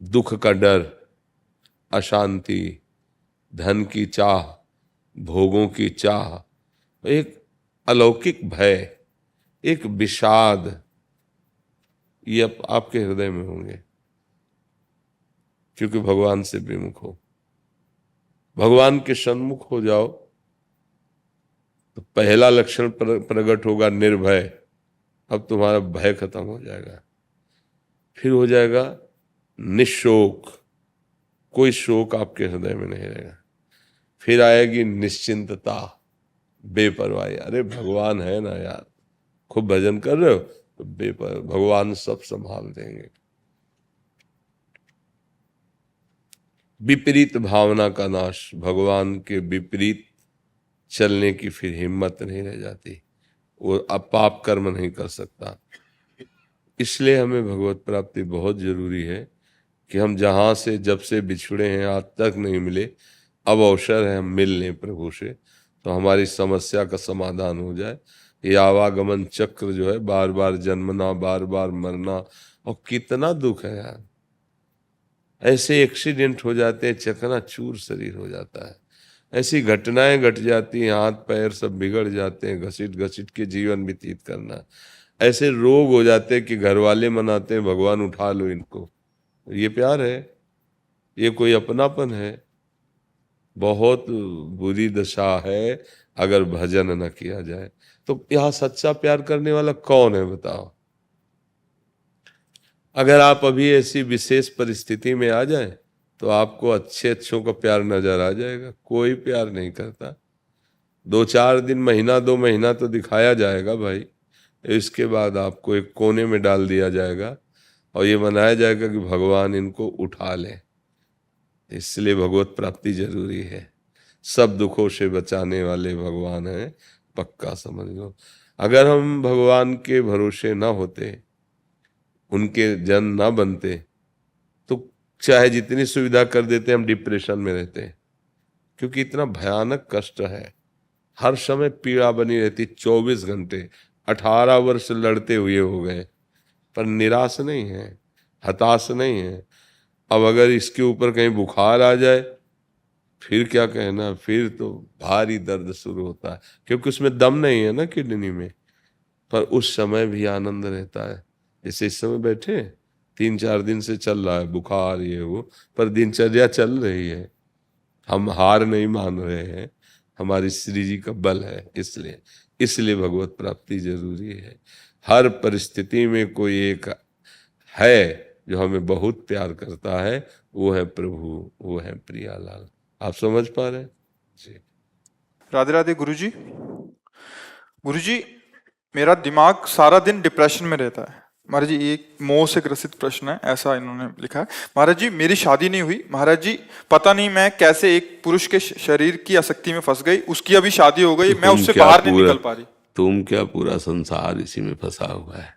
दुख का डर, अशांति, धन की चाह, भोगों की चाह, एक अलौकिक भय, एक विषाद, ये आपके हृदय में होंगे, क्योंकि भगवान से विमुख हो। भगवान के सन्मुख हो जाओ तो पहला लक्षण प्रकट होगा निर्भय। अब तुम्हारा भय खत्म हो जाएगा। फिर हो जाएगा निशोक, कोई शोक आपके हृदय में नहीं रहेगा। फिर आएगी निश्चिंतता, बेपरवाही। अरे भगवान है ना यार, खूब भजन कर रहे हो तो भगवान सब संभाल देंगे। विपरीत भावना का नाश, भगवान के विपरीत चलने की फिर हिम्मत नहीं रह जाती, वो अब पाप कर्म नहीं कर सकता। इसलिए हमें भगवत प्राप्ति बहुत जरूरी है कि हम जहाँ से जब से बिछुड़े हैं आज तक नहीं मिले, अब अवसर है हम मिल लें प्रभु से, तो हमारी समस्या का समाधान हो जाए। ये आवागमन चक्र जो है, बार बार जन्मना, बार बार मरना, और कितना दुख है यार। ऐसे एक्सीडेंट हो जाते हैं, चकनाचूर शरीर हो जाता है, ऐसी घटनाएं घट जाती हैं, हाथ पैर सब बिगड़ जाते हैं, घसीट घसीट के जीवन व्यतीत करना। ऐसे रोग हो जाते हैं कि घर वाले मनाते हैं भगवान उठा लो इनको। ये प्यार है? ये कोई अपनापन है? बहुत बुरी दशा है अगर भजन न किया जाए। तो यहाँ सच्चा प्यार करने वाला कौन है बताओ? अगर आप अभी ऐसी विशेष परिस्थिति में आ जाए तो आपको अच्छे अच्छों का प्यार नजर आ जाएगा। कोई प्यार नहीं करता। 2-4 दिन, महीना 2 महीना तो दिखाया जाएगा भाई, इसके बाद आपको एक कोने में डाल दिया जाएगा और ये मनाया जाएगा कि भगवान इनको उठा ले। इसलिए भगवत प्राप्ति जरूरी है। सब दुखों से बचाने वाले भगवान हैं, पक्का समझ लो। अगर हम भगवान के भरोसे ना होते, उनके जन ना बनते, तो चाहे जितनी सुविधा कर देते हम डिप्रेशन में रहते, क्योंकि इतना भयानक कष्ट है। हर समय पीड़ा बनी रहती 24 घंटे। 18 वर्ष लड़ते हुए हो गए, पर निराश नहीं है, हताश नहीं है। अब अगर इसके ऊपर कहीं बुखार आ जाए फिर क्या कहना, फिर तो भारी दर्द शुरू होता है, क्योंकि उसमें दम नहीं है ना किडनी में। पर उस समय भी आनंद रहता है। जैसे इस समय बैठे 3-4 दिन से चल रहा है बुखार ये वो, पर दिनचर्या चल रही है। हम हार नहीं मान रहे हैं, हमारी श्री जी का बल है। इसलिए भगवत प्राप्ति जरूरी है। हर परिस्थिति में कोई एक है जो हमें बहुत प्यार करता है, वो है प्रभु, वो है प्रियालाल। आप समझ पा रहे हैं जी? राधे राधे गुरुजी। गुरुजी, मेरा दिमाग सारा दिन डिप्रेशन में रहता है। महाराज जी एक मोह से ग्रसित प्रश्न है, ऐसा इन्होंने लिखा है। महाराज जी मेरी शादी नहीं हुई, महाराज जी पता नहीं मैं कैसे एक पुरुष के शरीर की आसक्ति में फंस गई, उसकी अभी शादी हो गई, मैं उससे बाहर नहीं निकल पा रही। तुम क्या, पूरा संसार इसी में फंसा हुआ है,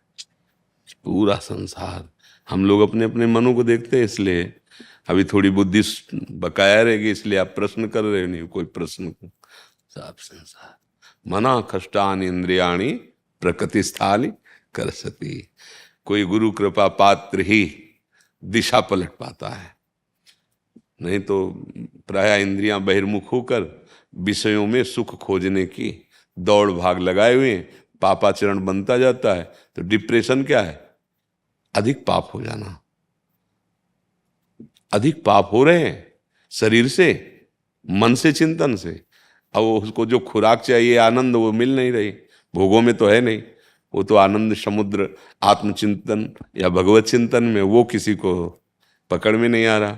पूरा संसार। हम लोग अपने अपने मनों को देखते हैं, इसलिए अभी थोड़ी बुद्धि बकाया रहेगी, इसलिए आप प्रश्न कर रहे हो। नहीं कोई प्रश्न, सब संसार। मना कष्टानि इंद्रियाणि प्रकृतिस्थानि करसति। कोई गुरु कृपा पात्र ही दिशा पलट पाता है, नहीं तो प्राय इंद्रियां बहिर्मुख होकर विषयों में सुख खोजने की दौड़ भाग लगाए हुए पापाचरण बनता जाता है। तो डिप्रेशन क्या है? अधिक पाप हो जाना। अधिक पाप हो रहे हैं शरीर से, मन से, चिंतन से। अब उसको जो खुराक चाहिए आनंद, वो मिल नहीं रही, भोगों में तो है नहीं। वो तो आनंद समुद्र आत्मचिंतन या भगवत चिंतन में, वो किसी को पकड़ में नहीं आ रहा।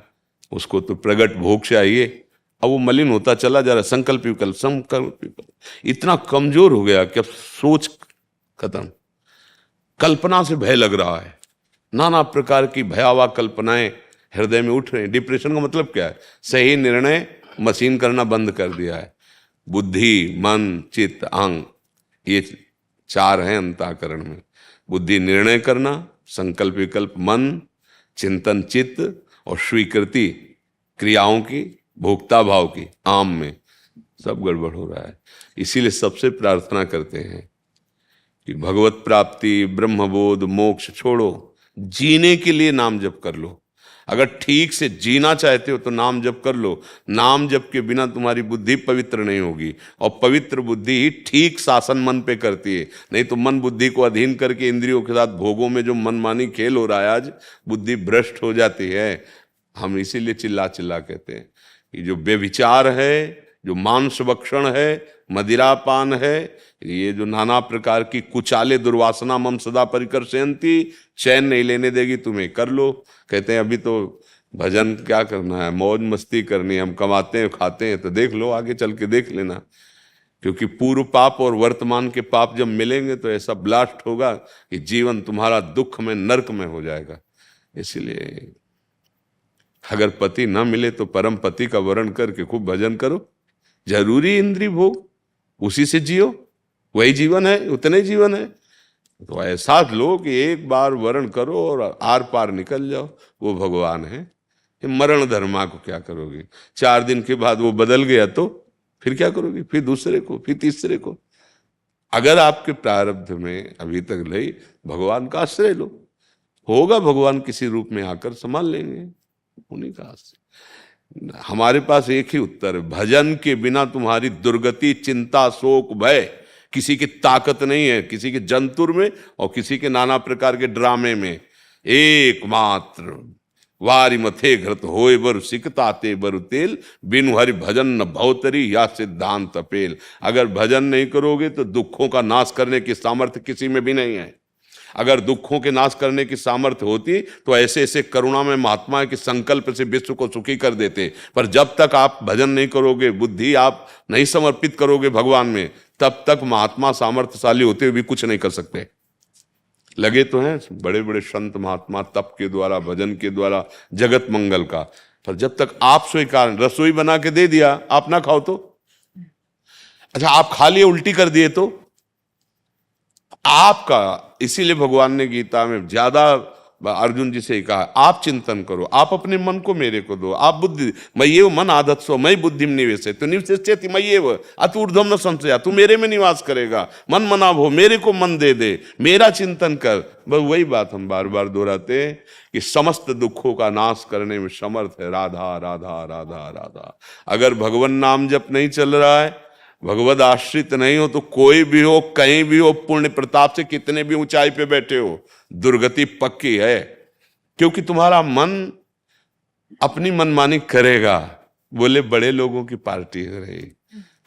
उसको तो प्रगट भोग चाहिए। अब वो मलिन होता चला जा रहा। संकल्प विकल्प इतना कमजोर हो गया कि अब सोच खत्म। कल्पना से भय लग रहा है, नाना प्रकार की भयावह कल्पनाएं हृदय में उठ रही हैं। डिप्रेशन का मतलब क्या है? सही निर्णय मशीन करना बंद कर दिया है। बुद्धि, मन, चित्त, अहंग, ये चार हैं अंतःकरण में। बुद्धि निर्णय करना, संकल्प विकल्प मन, चिंतन चित्त, और स्वीकृति क्रियाओं की, भोक्ता भाव की, आम में सब गड़बड़ हो रहा है। इसीलिए सबसे प्रार्थना करते हैं कि भगवत प्राप्ति, ब्रह्मबोध, मोक्ष छोड़ो, जीने के लिए नाम जप कर लो। अगर ठीक से जीना चाहते हो तो नाम जप कर लो। नाम जप के बिना तुम्हारी बुद्धि पवित्र नहीं होगी, और पवित्र बुद्धि ही ठीक शासन मन पे करती है। नहीं तो मन बुद्धि को अधीन करके इंद्रियों के साथ भोगों में जो मनमानी खेल हो रहा है, आज बुद्धि भ्रष्ट हो जाती है। हम इसीलिए चिल्ला चिल्ला कहते हैं कि जो व्यभिचार है, जो मांस भक्षण है, मदिरापान है, ये जो नाना प्रकार की कुचाले दुर्वासना मम सदा परिकर्षयन्ति, चैन नहीं लेने देगी तुम्हें, कर लो। कहते हैं अभी तो भजन क्या करना है, मौज मस्ती करनी है, हम कमाते हैं खाते हैं, तो देख लो, आगे चल के देख लेना। क्योंकि पूर्व पाप और वर्तमान के पाप जब मिलेंगे तो ऐसा ब्लास्ट होगा कि जीवन तुम्हारा दुख में, नरक में हो जाएगा। इसलिए अगर पति ना मिले तो परम पति का वर्ण करके खूब भजन करो। जरूरी इंद्रिय भोग, उसी से जियो, वही जीवन है, उतने जीवन है। तो ऐसा लो कि एक बार वर्ण करो और आर पार निकल जाओ, वो भगवान है। ये मरण धर्मा को क्या करोगे? 4 दिन के बाद वो बदल गया तो फिर क्या करोगे? फिर दूसरे को, फिर तीसरे को। अगर आपके प्रारब्ध में अभी तक नहीं, भगवान का आश्रय लो, होगा भगवान किसी रूप में आकर संभाल लेंगे, उन्हीं का आश्रय। हमारे पास एक ही उत्तर है, भजन के बिना तुम्हारी दुर्गति, चिंता, शोक, भय, किसी की ताकत नहीं है, किसी के जंतुर में और किसी के नाना प्रकार के ड्रामे में। एकमात्र वारी मथे घृत होए बरु सिकताते बरु तेल, बिनु हरि भजन न भवतरी या सिद्धांत अपेल। अगर भजन नहीं करोगे तो दुखों का नाश करने की सामर्थ्य किसी में भी नहीं है। अगर दुखों के नाश करने की सामर्थ्य होती तो ऐसे ऐसे करुणा में महात्मा के संकल्प से विश्व को सुखी कर देते। पर जब तक आप भजन नहीं करोगे, बुद्धि आप नहीं समर्पित करोगे भगवान में, तब तक महात्मा सामर्थ्यशाली होते हुए भी कुछ नहीं कर सकते। लगे तो हैं बड़े बड़े संत महात्मा तप के द्वारा, भजन के द्वारा जगत मंगल का, पर जब तक आप स्वीकार, रसोई बना के दे दिया, आप ना खाओ तो, अच्छा आप खा लिए उल्टी कर दिए तो आपका। इसीलिए भगवान ने गीता में ज्यादा अर्जुन जी से कहा, आप चिंतन करो, आप अपने मन को मेरे को दो, आप बुद्धि मय्येव मन आदत सो मई बुद्धिम निवेशयतु निवेशयति मय्येव अतु ऊर्ध्वम न संशया। तू मेरे में निवास करेगा, मन मना भो, मेरे को मन दे दे, मेरा चिंतन कर। बस वही बात हम बार बार दोहराते हैं कि समस्त दुखों का नाश करने में समर्थ है राधा राधा राधा राधा। अगर भगवान नाम जप नहीं चल रहा है, भगवद आश्रित नहीं हो, तो कोई भी हो, कहीं भी हो, पुण्य प्रताप से कितने भी ऊंचाई पे बैठे हो, दुर्गति पक्की है। क्योंकि तुम्हारा मन अपनी मनमानी करेगा। बोले बड़े लोगों की पार्टी हो रही,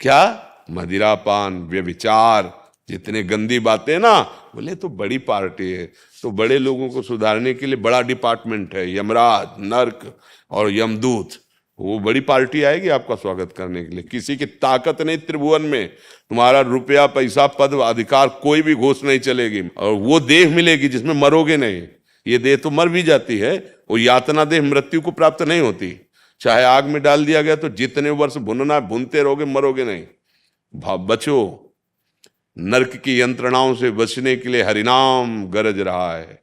क्या मदिरापान, व्यभिचार, जितने गंदी बातें ना, बोले तो बड़ी पार्टी है। तो बड़े लोगों को सुधारने के लिए बड़ा डिपार्टमेंट है, यमराज, नर्क और यमदूत, वो बड़ी पार्टी आएगी आपका स्वागत करने के लिए। किसी की ताकत नहीं त्रिभुवन में, तुम्हारा रुपया पैसा पद अधिकार कोई भी घोष नहीं चलेगी। और वो देह मिलेगी जिसमें मरोगे नहीं। ये देह तो मर भी जाती है, वो यातना देह मृत्यु को प्राप्त नहीं होती। चाहे आग में डाल दिया गया तो जितने वर्ष भुनना भुनते रहोगे, मरोगे नहीं। बचो, नरक की यंत्रणाओं से बचने के लिए हरिनाम गरज रहा है।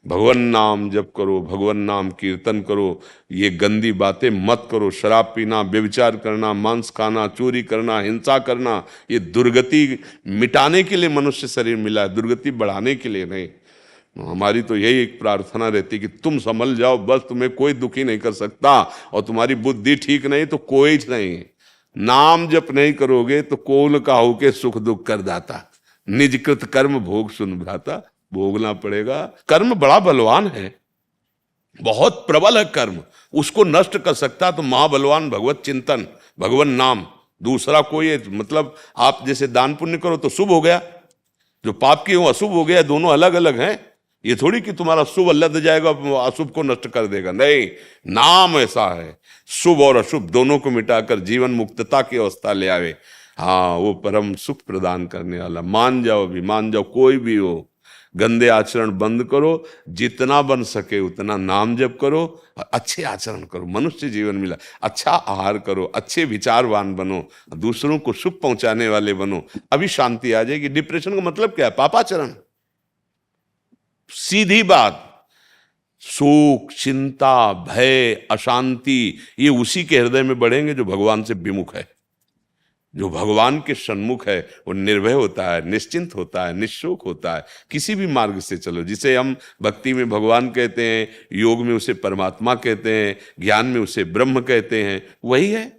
भगवान नाम जप करो, भगवान नाम कीर्तन करो। ये गंदी बातें मत करो। शराब पीना, व्यभिचार करना, मांस खाना, चोरी करना, हिंसा करना, ये दुर्गति मिटाने के लिए मनुष्य शरीर मिला है, दुर्गति बढ़ाने के लिए नहीं। हमारी तो यही एक प्रार्थना रहती कि तुम संभल जाओ, बस तुम्हें कोई दुखी नहीं कर सकता। और तुम्हारी बुद्धि ठीक नहीं तो कोई नहीं। नाम जप नहीं करोगे तो कोल का होके सुख दुख कर दाता। निजकृत कर्म भोग सुन भ्राता, भोगना पड़ेगा। कर्म बड़ा बलवान है, बहुत प्रबल है कर्म। उसको नष्ट कर सकता तो महाबलवान भगवत चिंतन, भगवान नाम। दूसरा कोई मतलब आप जैसे दान पुण्य करो तो शुभ हो गया, जो पाप की हो अशुभ हो गया, दोनों अलग अलग हैं। ये थोड़ी कि तुम्हारा शुभ लद जाएगा अशुभ को नष्ट कर देगा, नहीं। नाम ऐसा है, शुभ और अशुभ दोनों को मिटाकर जीवन मुक्तता की अवस्था ले आवे। हाँ, वो परम सुख प्रदान करने वाला। मान जाओ भी, मान जाओ, कोई भी हो। गंदे आचरण बंद करो, जितना बन सके उतना नाम जप करो, अच्छे आचरण करो। मनुष्य जीवन मिला, अच्छा आहार करो, अच्छे विचारवान बनो, दूसरों को सुख पहुंचाने वाले बनो, अभी शांति आ जाएगी। डिप्रेशन का मतलब क्या है? पापाचरण। सीधी बात। शोक, चिंता, भय, अशांति ये उसी के हृदय में बढ़ेंगे जो भगवान से विमुख है। जो भगवान के सन्मुख है वो निर्भय होता है, निश्चिंत होता है, निशोक होता है। किसी भी मार्ग से चलो, जिसे हम भक्ति में भगवान कहते हैं, योग में उसे परमात्मा कहते हैं, ज्ञान में उसे ब्रह्म कहते हैं, वही है।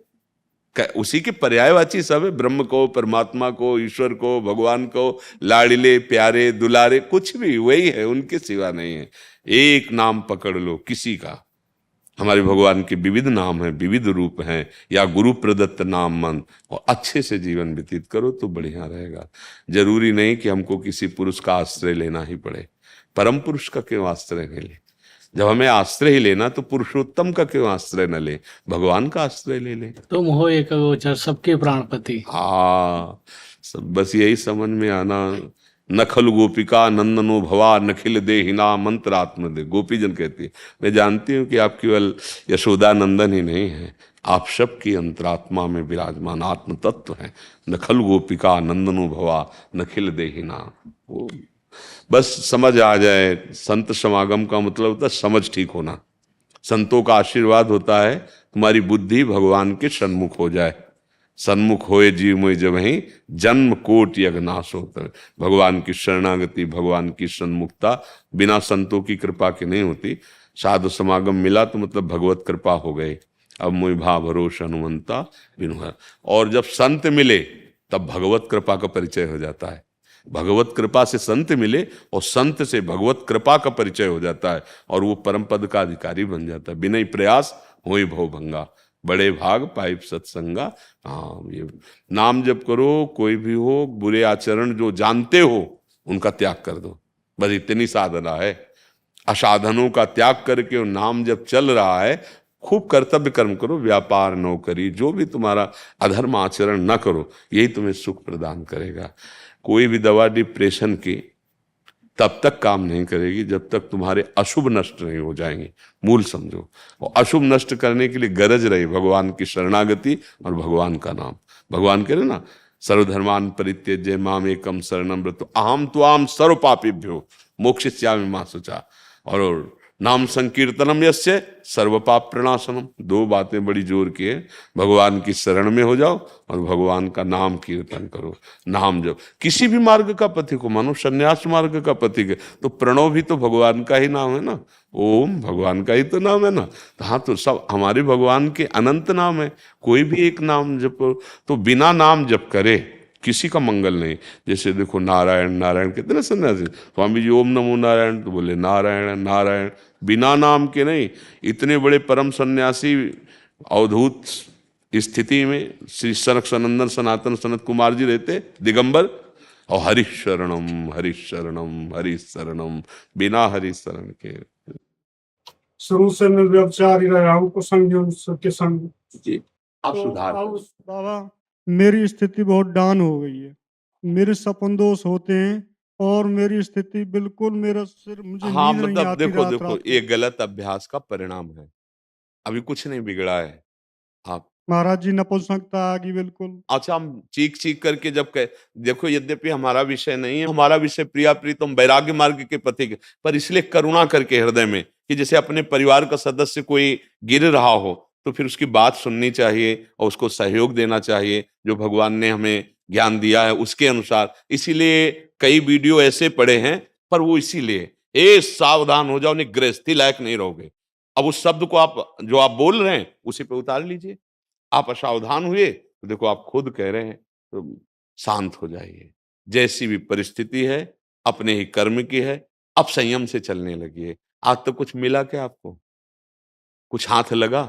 उसी के पर्यायवाची सब है। ब्रह्म को, परमात्मा को, ईश्वर को, भगवान को, लाड़िले प्यारे दुलारे, कुछ भी वही है, उनके सिवा नहीं है। एक नाम पकड़ लो किसी का। हमारे भगवान के विविध नाम हैं, विविध रूप हैं, या गुरु प्रदत्त नाम मन, और अच्छे से जीवन व्यतीत करो तो बढ़िया रहेगा। जरूरी नहीं कि हमको किसी पुरुष का आश्रय लेना ही पड़े। परम पुरुष का क्यों आश्रय नहीं ले? जब हमें आश्रय ही लेना तो पुरुषोत्तम का क्यों आश्रय न ले? भगवान का आश्रय ले ले। तुम हो एक गोचर सबके प्राणपति। हाँ, बस यही समझ में आना। नखल गोपिका नंदनो भवा नखिल देहिना मंत्रात्म दे। गोपीजन कहती है, मैं जानती हूँ कि आप केवल यशोदा नंदन ही नहीं है, आप सबकी अंतरात्मा में विराजमान आत्म तत्व हैं। नखल गोपिका नंदनो भवा नखिल देहिना। वो बस समझ आ जाए। संत समागम का मतलब होता है समझ ठीक होना। संतों का आशीर्वाद होता है तुम्हारी बुद्धि भगवान के सन्मुख हो जाए। सन्मुख होए जीव में जब ही जन्म कोट यज्ञ नाश होता है। भगवान की शरणागति, भगवान की सन्मुखता बिना संतों की कृपा के नहीं होती। साधु समागम मिला तो मतलब भगवत कृपा हो गई। अब मोहि भाव भरोस हनुमंता बिनु। और जब संत मिले तब भगवत कृपा का परिचय हो जाता है। भगवत कृपा से संत मिले और संत से भगवत कृपा का परिचय हो जाता है, और वो परम पद का अधिकारी बन जाता है। बिना प्रयास होई भव भंगा, बड़े भाग पाइप सत्संगा। हाँ, ये नाम जप करो। कोई भी हो, बुरे आचरण जो जानते हो उनका त्याग कर दो, बस इतनी साधना है। असाधनों का त्याग करके नाम जब चल रहा है, खूब कर्तव्य कर्म करो, व्यापार नौकरी जो भी तुम्हारा अधर्म आचरण न करो, यही तुम्हें सुख प्रदान करेगा। कोई भी दवा डिप्रेशन की तब तक काम नहीं करेगी जब तक तुम्हारे अशुभ नष्ट नहीं हो जाएंगे। मूल समझो। और अशुभ नष्ट करने के लिए गरज रही भगवान की शरणागति और भगवान का नाम। भगवान कह रहे ना, सर्वधर्मान परित्यज्य माम एकम शरणम व्रतो अहम त्वाम सर्व पापेभ्यो मोक्षयिष्यामि मा शुचा। और नाम संकीर्तनम यस्य सर्व पाप प्रणाशनम। दो बातें बड़ी जोर की है। भगवान की शरण में हो जाओ और भगवान का नाम कीर्तन करो। नाम जब किसी भी मार्ग का पथिक को मानो, संन्यास मार्ग का पथिक है तो प्रणव भी तो भगवान का ही नाम है ना। ओम भगवान का ही तो नाम है ना। हाँ, तो सब हमारे भगवान के अनंत नाम है। कोई भी एक नाम जपो, तो बिना नाम जप करे किसी का मंगल नहीं। जैसे देखो नारायण नारायण कहते ना सन्यासी, स्वामी जी ओम नमो नारायण तो बोले नारायण नारायण, बिना नाम के नहीं। इतने बड़े परम सन्यासी अवधूत स्थिति में श्री सनक सनंदन सनातन सनत कुमार जी रहते दिगंबर, और हरिशरणम हरिशरणम हरिशरणम, बिना हरिशरण के। शुरू से मैं व्यभिचारी रहा हूँ, कुसंग के संग जी, आप तो सुधार अब करो। बाबा मेरी स्थिति बहुत डाउन हो गई है। मेरे सपन दोष होते हैं और मेरी स्थिति बिल्कुल मेरा सिर मुझे हाँ, नींद नहीं मतलब आती देखो रात देखो रात ये को। गलत अभ्यास का परिणाम है। अभी कुछ नहीं बिगड़ा है। आप महाराज जी नपुंसकता आ गई बिल्कुल। अच्छा, हम चीख-चीख करके जब कह देखो, यद्यपि हमारा विषय नहीं है, हमारा विषय प्रिया प्रीतम वैराग्य मार्ग के पथिक, पर इसलिए करुणा करके हृदय में कि जैसे अपने परिवार का सदस्य कोई गिर रहा हो, तो फिर उसकी बात सुननी चाहिए और उसको सहयोग देना चाहिए, जो भगवान ने हमें ज्ञान दिया है उसके अनुसार। इसीलिए कई वीडियो ऐसे पड़े हैं, पर वो इसीलिए, सावधान हो जाओ, नहीं गृहस्थी लायक नहीं रहोगे। अब उस शब्द को आप जो आप बोल रहे हैं, उसी पे उतार लीजिए। आप असावधान हुए तो देखो आप खुद कह रहे हैं, तो शांत हो जाइए। जैसी भी परिस्थिति है, अपने ही कर्म की है, अब संयम से चलने लगिए। आज तक कुछ मिला क्या आपको? कुछ हाथ लगा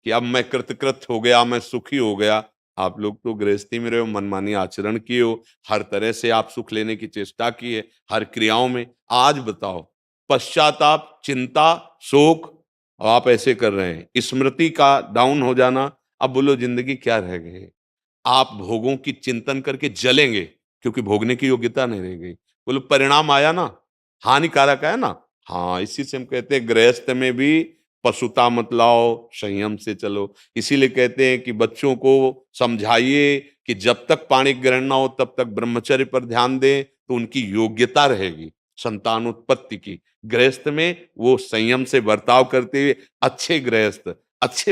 कि अब मैं कृतकृत हो गया, मैं सुखी हो गया? आप लोग तो गृहस्थी में रहे हो, मनमानी आचरण किए हो, हर तरह से आप सुख लेने की चेष्टा की है, हर क्रियाओं में। आज बताओ, पश्चाताप, चिंता, शोक, और आप ऐसे कर रहे हैं। स्मृति का डाउन हो जाना, अब बोलो जिंदगी क्या रह गई? आप भोगों की चिंतन करके जलेंगे, क्योंकि भोगने की योग्यता नहीं रह गई। बोलो परिणाम आया ना, हानिकारक आया ना। हाँ, इसी से हम कहते हैं गृहस्थ में भी पशुता मत लाओ, संयम से चलो। इसीलिए कहते हैं कि बच्चों को समझाइए कि जब तक पाणी ग्रहण ना हो तब तक ब्रह्मचर्य पर ध्यान दें, तो उनकी योग्यता रहेगी संतानोत्पत्ति की। गृहस्थ में वो संयम से बर्ताव करते हुए अच्छे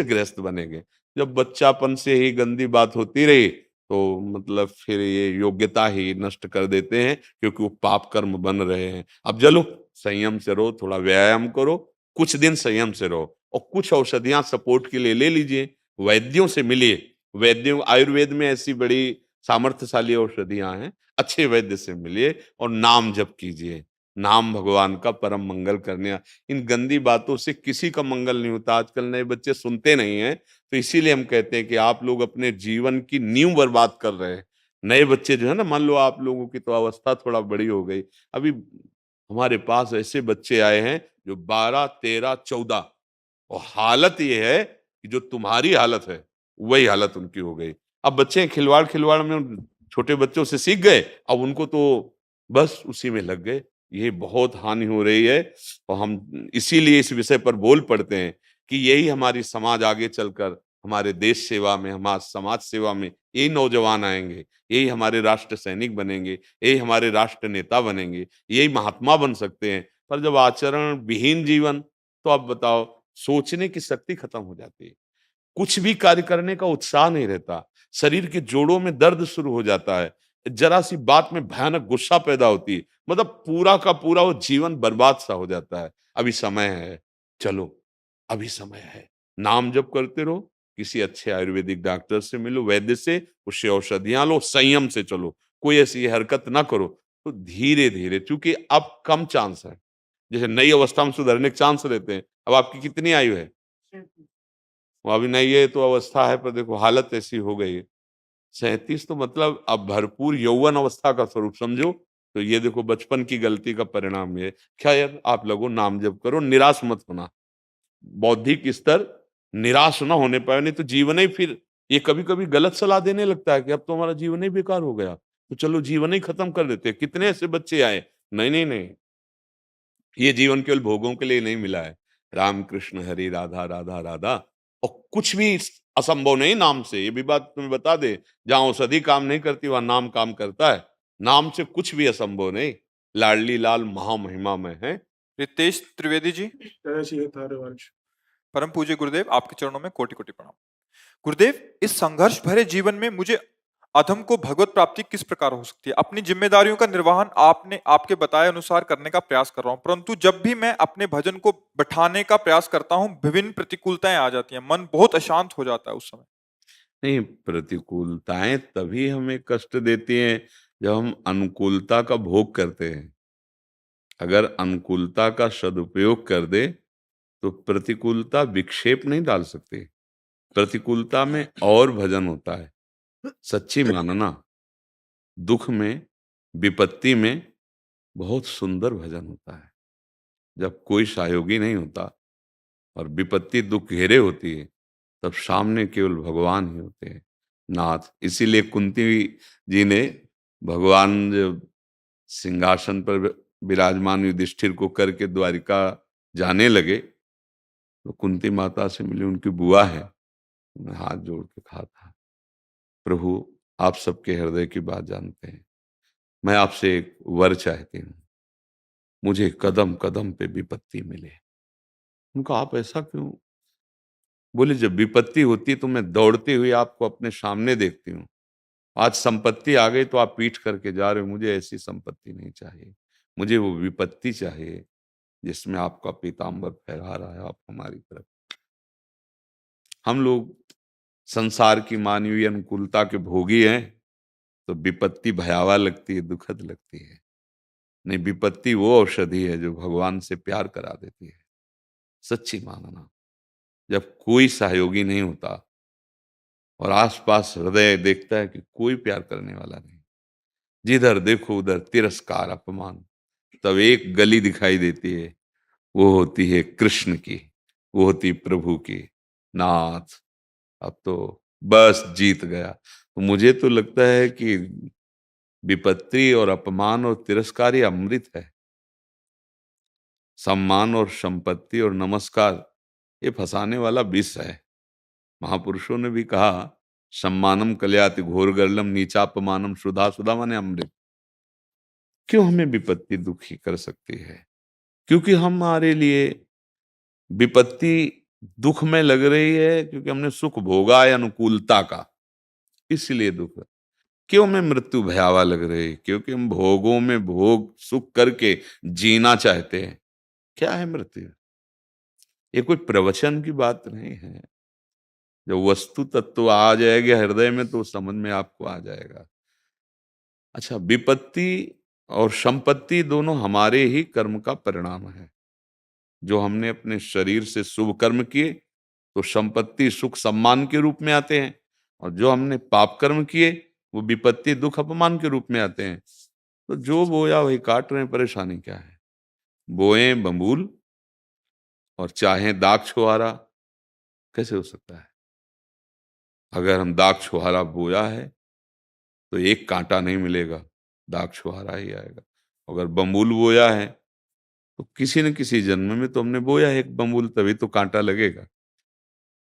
गृहस्थ बनेंगे। जब बच्चापन से ही गंदी बात होती रही, तो मतलब फिर ये योग्यता ही नष्ट कर देते हैं, क्योंकि वो पाप कर्म बन रहे हैं। अब चलो, संयम से रहो, थोड़ा व्यायाम करो, कुछ दिन संयम से रहो, और कुछ औषधियां सपोर्ट के लिए ले लीजिए, वैद्यों से मिलिए। वैद्यों, आयुर्वेद में ऐसी बड़ी सामर्थ्यशाली औषधियां हैं, अच्छे वैद्य से मिलिए और नाम जप कीजिए। नाम भगवान का परम मंगल करने। इन गंदी बातों से किसी का मंगल नहीं होता। आजकल नए बच्चे सुनते नहीं हैं, तो इसीलिए हम कहते हैं कि आप लोग अपने जीवन की नींव बर्बाद कर रहे हैं। नए बच्चे जो है ना, मान लो आप लोगों की तो अवस्था थोड़ा बड़ी हो गई, अभी हमारे पास ऐसे बच्चे आए हैं जो 12, 13, 14, और हालत ये है कि जो तुम्हारी हालत है, वही हालत उनकी हो गई। अब बच्चे खिलवाड़ खिलवाड़ में उन छोटे बच्चों से सीख गए, अब उनको तो बस उसी में लग गए। ये बहुत हानि हो रही है, और हम इसीलिए इस विषय पर बोल पड़ते हैं कि यही हमारी समाज आगे चलकर हमारे देश सेवा में, हमारे समाज सेवा में यही नौजवान आएंगे, यही हमारे राष्ट्र सैनिक बनेंगे, यही हमारे राष्ट्र नेता बनेंगे, यही महात्मा बन सकते हैं। पर जब आचरण विहीन जीवन, तो आप बताओ, सोचने की शक्ति खत्म हो जाती है, कुछ भी कार्य करने का उत्साह नहीं रहता, शरीर के जोड़ों में दर्द शुरू हो जाता है, जरा सी बात में भयानक गुस्सा पैदा होती है, मतलब पूरा का पूरा वो जीवन बर्बाद सा हो जाता है। अभी समय है, चलो, अभी समय है, नाम जप करते रहो, किसी अच्छे आयुर्वेदिक डॉक्टर से मिलो, वैद्य से, उससे औषधियां लो, संयम से चलो, कोई ऐसी हरकत ना करो। तो धीरे धीरे, क्योंकि अब कम चांस है, जैसे नई अवस्था में सुधरने के चांस रहते हैं। अब आपकी कितनी आयु है? वो अभी नहीं है तो अवस्था है, पर देखो हालत ऐसी हो गई है। 37 तो मतलब अब भरपूर यौवन अवस्था का स्वरूप समझो। तो ये देखो बचपन की गलती का परिणाम ये। खैर, आप लोगों नाम जप करो, निराश मत होना। बौद्धिक स्तर निराश ना होने पाए, नहीं तो जीवन ही फिर ये कभी-कभी गलत सलाह देने लगता है कि अब तो हमारा जीवन ही बेकार हो गया, तो चलो जीवन ही खत्म कर देते हैं। कितने ऐसे बच्चे आए, नहीं, नहीं, नहीं, ये जीवन केवल भोगों के लिए नहीं मिला है। राम कृष्ण हरि राधा राधा राधा, और कुछ भी असंभव नहीं नाम से। ये भी बात तुम्हें बता दे, जहां औषधि काम नहीं करती वहां नाम काम करता है। नाम से कुछ भी असंभव नहीं। लाडली लाल महामहिमा में है। रितेश त्रिवेदी जी, ऐसी है तारे वंश। परम पूज्य गुरुदेव, आपके चरणों में कोटि कोटि प्रणाम। गुरुदेव, इस संघर्ष भरे जीवन में मुझे अधम को भगवत प्राप्ति किस प्रकार हो सकती है? अपनी जिम्मेदारियों का निर्वहन आपने आपके बताए अनुसार करने का प्रयास कर रहा हूं, परंतु जब भी मैं अपने भजन को बैठाने का प्रयास करता हूं, विभिन्न प्रतिकूलताएं आ जाती हैं, मन बहुत अशांत हो जाता है उस समय। नहीं, प्रतिकूलताएं तभी हमें कष्ट देती हैं जब हम अनुकूलता का भोग करते हैं। अगर अनुकूलता का सदुपयोग कर दे, तो प्रतिकूलता विक्षेप नहीं डाल सकती। प्रतिकूलता में और भजन होता है। सच्ची मानना, दुख में, विपत्ति में बहुत सुंदर भजन होता है। जब कोई सहयोगी नहीं होता और विपत्ति दुख घेरे होती है, तब सामने केवल भगवान ही होते हैं, नाथ। इसीलिए कुंती जी ने भगवान जब सिंहासन पर विराजमान युधिष्ठिर को करके द्वारिका जाने लगे तो कुंती माता से मिली, उनकी बुआ है, उन्हें हाथ जोड़ के कहा था, प्रभु आप सबके हृदय की बात जानते हैं, मैं आपसे एक वर चाहती हूँ, मुझे कदम कदम पे विपत्ति मिले। उनका आप ऐसा क्यों? बोले जब विपत्ति होती है तो मैं दौड़ते हुए आपको अपने सामने देखती हूँ, आज संपत्ति आ गई तो आप पीठ करके जा रहे हो, मुझे ऐसी संपत्ति नहीं चाहिए, मुझे वो विपत्ति चाहिए जिसमें आपका पीताम्बर फहरा रहा है, आप हमारी तरफ। हम लोग संसार की मानवीय अनुकूलता के भोगी हैं तो विपत्ति भयावह लगती है, दुखद लगती है। नहीं, विपत्ति वो औषधि है जो भगवान से प्यार करा देती है। सच्ची मानना, जब कोई सहयोगी नहीं होता और आसपास हृदय देखता है कि कोई प्यार करने वाला नहीं, जिधर देखो उधर तिरस्कार अपमान, तब एक गली दिखाई देती है, वो होती है कृष्ण की, वो होती प्रभु की, नाथ अब तो बस जीत गया। तो मुझे तो लगता है कि विपत्ति और अपमान और तिरस्कार ये अमृत है, सम्मान और संपत्ति और नमस्कार ये फंसाने वाला विष है। महापुरुषों ने भी कहा, सम्मानम कल्याति घोर गर्लम नीचापमानम सुधा, सुधा माने अमृत। क्यों हमें विपत्ति दुखी कर सकती है? क्योंकि हमारे लिए विपत्ति दुख में लग रही है, क्योंकि हमने सुख भोगा है अनुकूलता का, इसलिए दुख है। क्यों हमें मृत्यु भयावह लग रही है? क्योंकि हम भोगों में भोग सुख करके जीना चाहते हैं। क्या है मृत्यु? ये कोई प्रवचन की बात नहीं है। जब वस्तु तत्व आ जाएगा हृदय में तो समझ में आपको आ जाएगा। अच्छा, विपत्ति और संपत्ति दोनों हमारे ही कर्म का परिणाम है। जो हमने अपने शरीर से शुभ कर्म किए तो संपत्ति सुख सम्मान के रूप में आते हैं, और जो हमने पाप कर्म किए वो विपत्ति दुख अपमान के रूप में आते हैं। तो जो बोया वही काट रहे हैं, परेशानी क्या है? बोए बबूल और चाहे दाग छुहारा, कैसे हो सकता है? अगर हम दाग छुहारा बोया है तो एक कांटा नहीं मिलेगा, दाग छुहारा ही आएगा। अगर बबूल बोया है तो किसी न किसी जन्म में तो हमने बोया है एक बबूल, तभी तो कांटा लगेगा।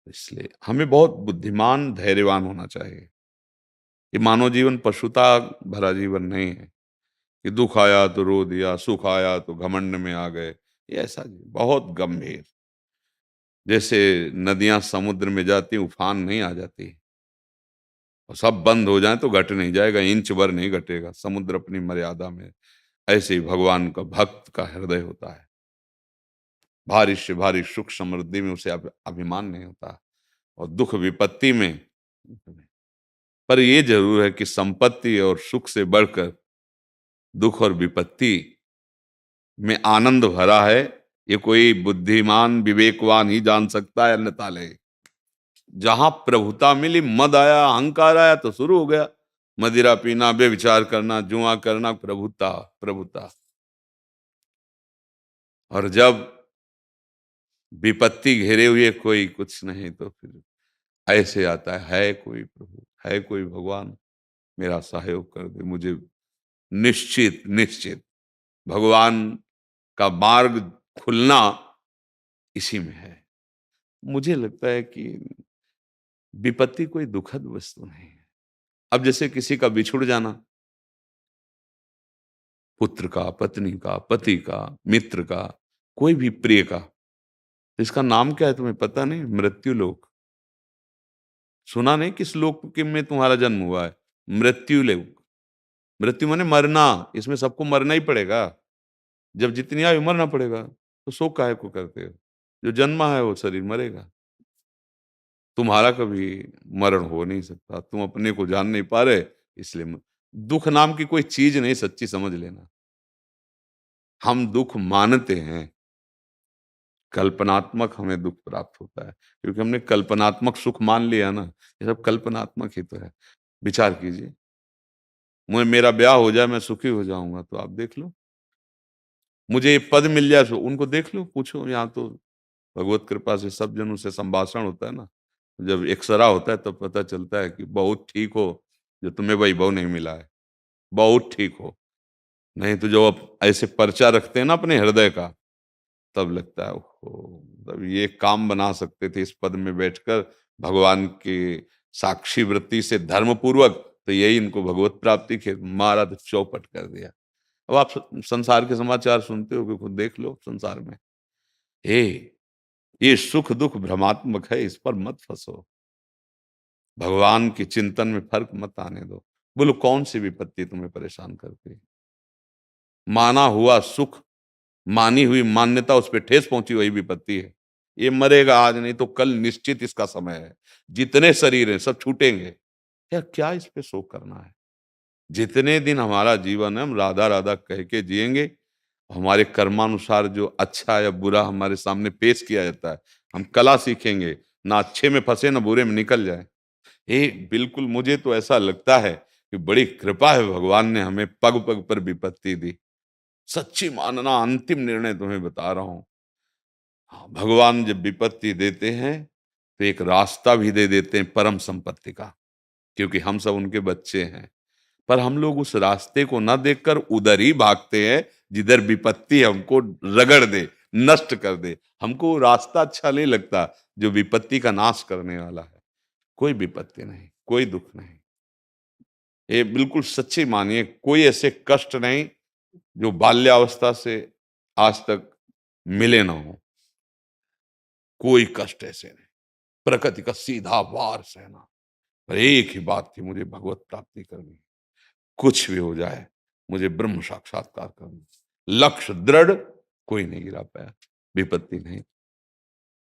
इसलिए हमें बहुत बुद्धिमान धैर्यवान होना चाहिए। ये मानव जीवन पशुता भरा जीवन नहीं है कि दुख आया तो रो दिया, सुख आया तो घमंड में आ गए। ये ऐसा बहुत गंभीर, जैसे नदियां समुद्र में जाती उफान नहीं आ जाती, और सब बंद हो जाए तो घट नहीं जाएगा, इंच भर नहीं घटेगा, समुद्र अपनी मर्यादा में। ऐसे ही भगवान का भक्त का हृदय होता है, भारी से भारी सुख समृद्धि में उसे अभिमान नहीं होता, और दुख विपत्ति में। पर यह जरूर है कि संपत्ति और सुख से बढ़कर दुख और विपत्ति में आनंद भरा है। ये कोई बुद्धिमान विवेकवान ही जान सकता है, अन्यथा ले। जहां प्रभुता मिली, मद आया, अहंकार आया तो शुरू हो गया मदिरा पीना, बेविचार करना, जुआ करना, प्रभुता प्रभुता। और जब विपत्ति घेरे हुए कोई कुछ नहीं तो फिर ऐसे आता है कोई प्रभु, है कोई भगवान, मेरा सहयोग कर दे। मुझे निश्चित निश्चित भगवान का मार्ग खुलना इसी में है। मुझे लगता है कि विपत्ति कोई दुखद वस्तु नहीं है। अब जैसे किसी का बिछुड़ जाना, पुत्र का, पत्नी का, पति का, मित्र का, कोई भी प्रिय का, इसका नाम क्या है तुम्हें पता नहीं? मृत्यु लोक। सुना नहीं किस लोक में तुम्हारा जन्म हुआ है? मृत्यु लोक। मृत्यु माने मरना, इसमें सबको मरना ही पड़ेगा। जब जितनी आयु मरना पड़ेगा तो शोक काहे को करते हो? जो जन्मा है वो शरीर मरेगा। तुम्हारा कभी मरण हो नहीं सकता, तुम अपने को जान नहीं पा रहे, इसलिए दुख नाम की कोई चीज नहीं, सच्ची समझ लेना। हम दुख मानते हैं, कल्पनात्मक हमें दुख प्राप्त होता है, क्योंकि हमने कल्पनात्मक सुख मान लिया ना। ये सब कल्पनात्मक ही तो है। विचार कीजिए, मुझे मेरा ब्याह हो जाए मैं सुखी हो जाऊंगा, तो आप देख लो। मुझे ये पद मिल जाए तो उनको देख लो, पूछो। यहाँ तो भगवत कृपा से सब जनों से संभाषण होता है ना, जब एक्सरा होता है तब पता चलता है कि बहुत ठीक हो जो तुम्हें वैभव नहीं मिला है, बहुत ठीक हो। नहीं तो जो आप ऐसे पर्चा रखते हैं ना अपने हृदय का, तब लगता है ओहो, तब ये काम बना सकते थे इस पद में बैठकर भगवान के साक्षी वृत्ति से धर्म पूर्वक, तो यही इनको भगवत प्राप्ति के मारा तो चौपट कर दिया। अब आप संसार के समाचार सुनते हो कि खुद देख लो संसार में, ये सुख दुख भ्रमात्मक है, इस पर मत फंसो, भगवान के चिंतन में फर्क मत आने दो। बोलो कौन सी विपत्ति तुम्हें परेशान करती है? माना हुआ सुख, मानी हुई मान्यता, उस पर ठेस पहुंची, वही विपत्ति है। ये मरेगा आज नहीं तो कल निश्चित इसका समय है। जितने शरीर हैं सब छूटेंगे, क्या इस पे शोक करना है? जितने दिन हमारा जीवन है हम राधा राधा कह के जिएंगे। हमारे कर्मानुसार जो अच्छा या बुरा हमारे सामने पेश किया जाता है, हम कला सीखेंगे, ना अच्छे में फंसे ना बुरे में निकल जाए। बिल्कुल मुझे तो ऐसा लगता है कि बड़ी कृपा है, भगवान ने हमें पग पग पर विपत्ति दी। सच्ची मानना, अंतिम निर्णय तुम्हें बता रहा हूं। हाँ, भगवान जब विपत्ति देते हैं तो एक रास्ता भी दे देते हैं परम संपत्ति का, क्योंकि हम सब उनके बच्चे हैं। पर हम लोग उस रास्ते को न देखकर उधर ही भागते हैं जिधर विपत्ति हमको रगड़ दे, नष्ट कर दे। हमको वो रास्ता अच्छा नहीं लगता जो विपत्ति का नाश करने वाला है। कोई विपत्ति नहीं, कोई दुख नहीं, ये बिल्कुल सच्ची मानिए, कोई ऐसे कष्ट नहीं जो बाल्यावस्था से आज तक मिले ना हो। कोई कष्ट ऐसे नहीं, प्रकृति का सीधा वार सहना। पर एक ही बात थी, मुझे भगवत प्राप्ति करनी, कुछ भी हो जाए मुझे ब्रह्म साक्षात्कार करना। लक्ष्य दृढ़, कोई नहीं गिरा पाया, विपत्ति नहीं।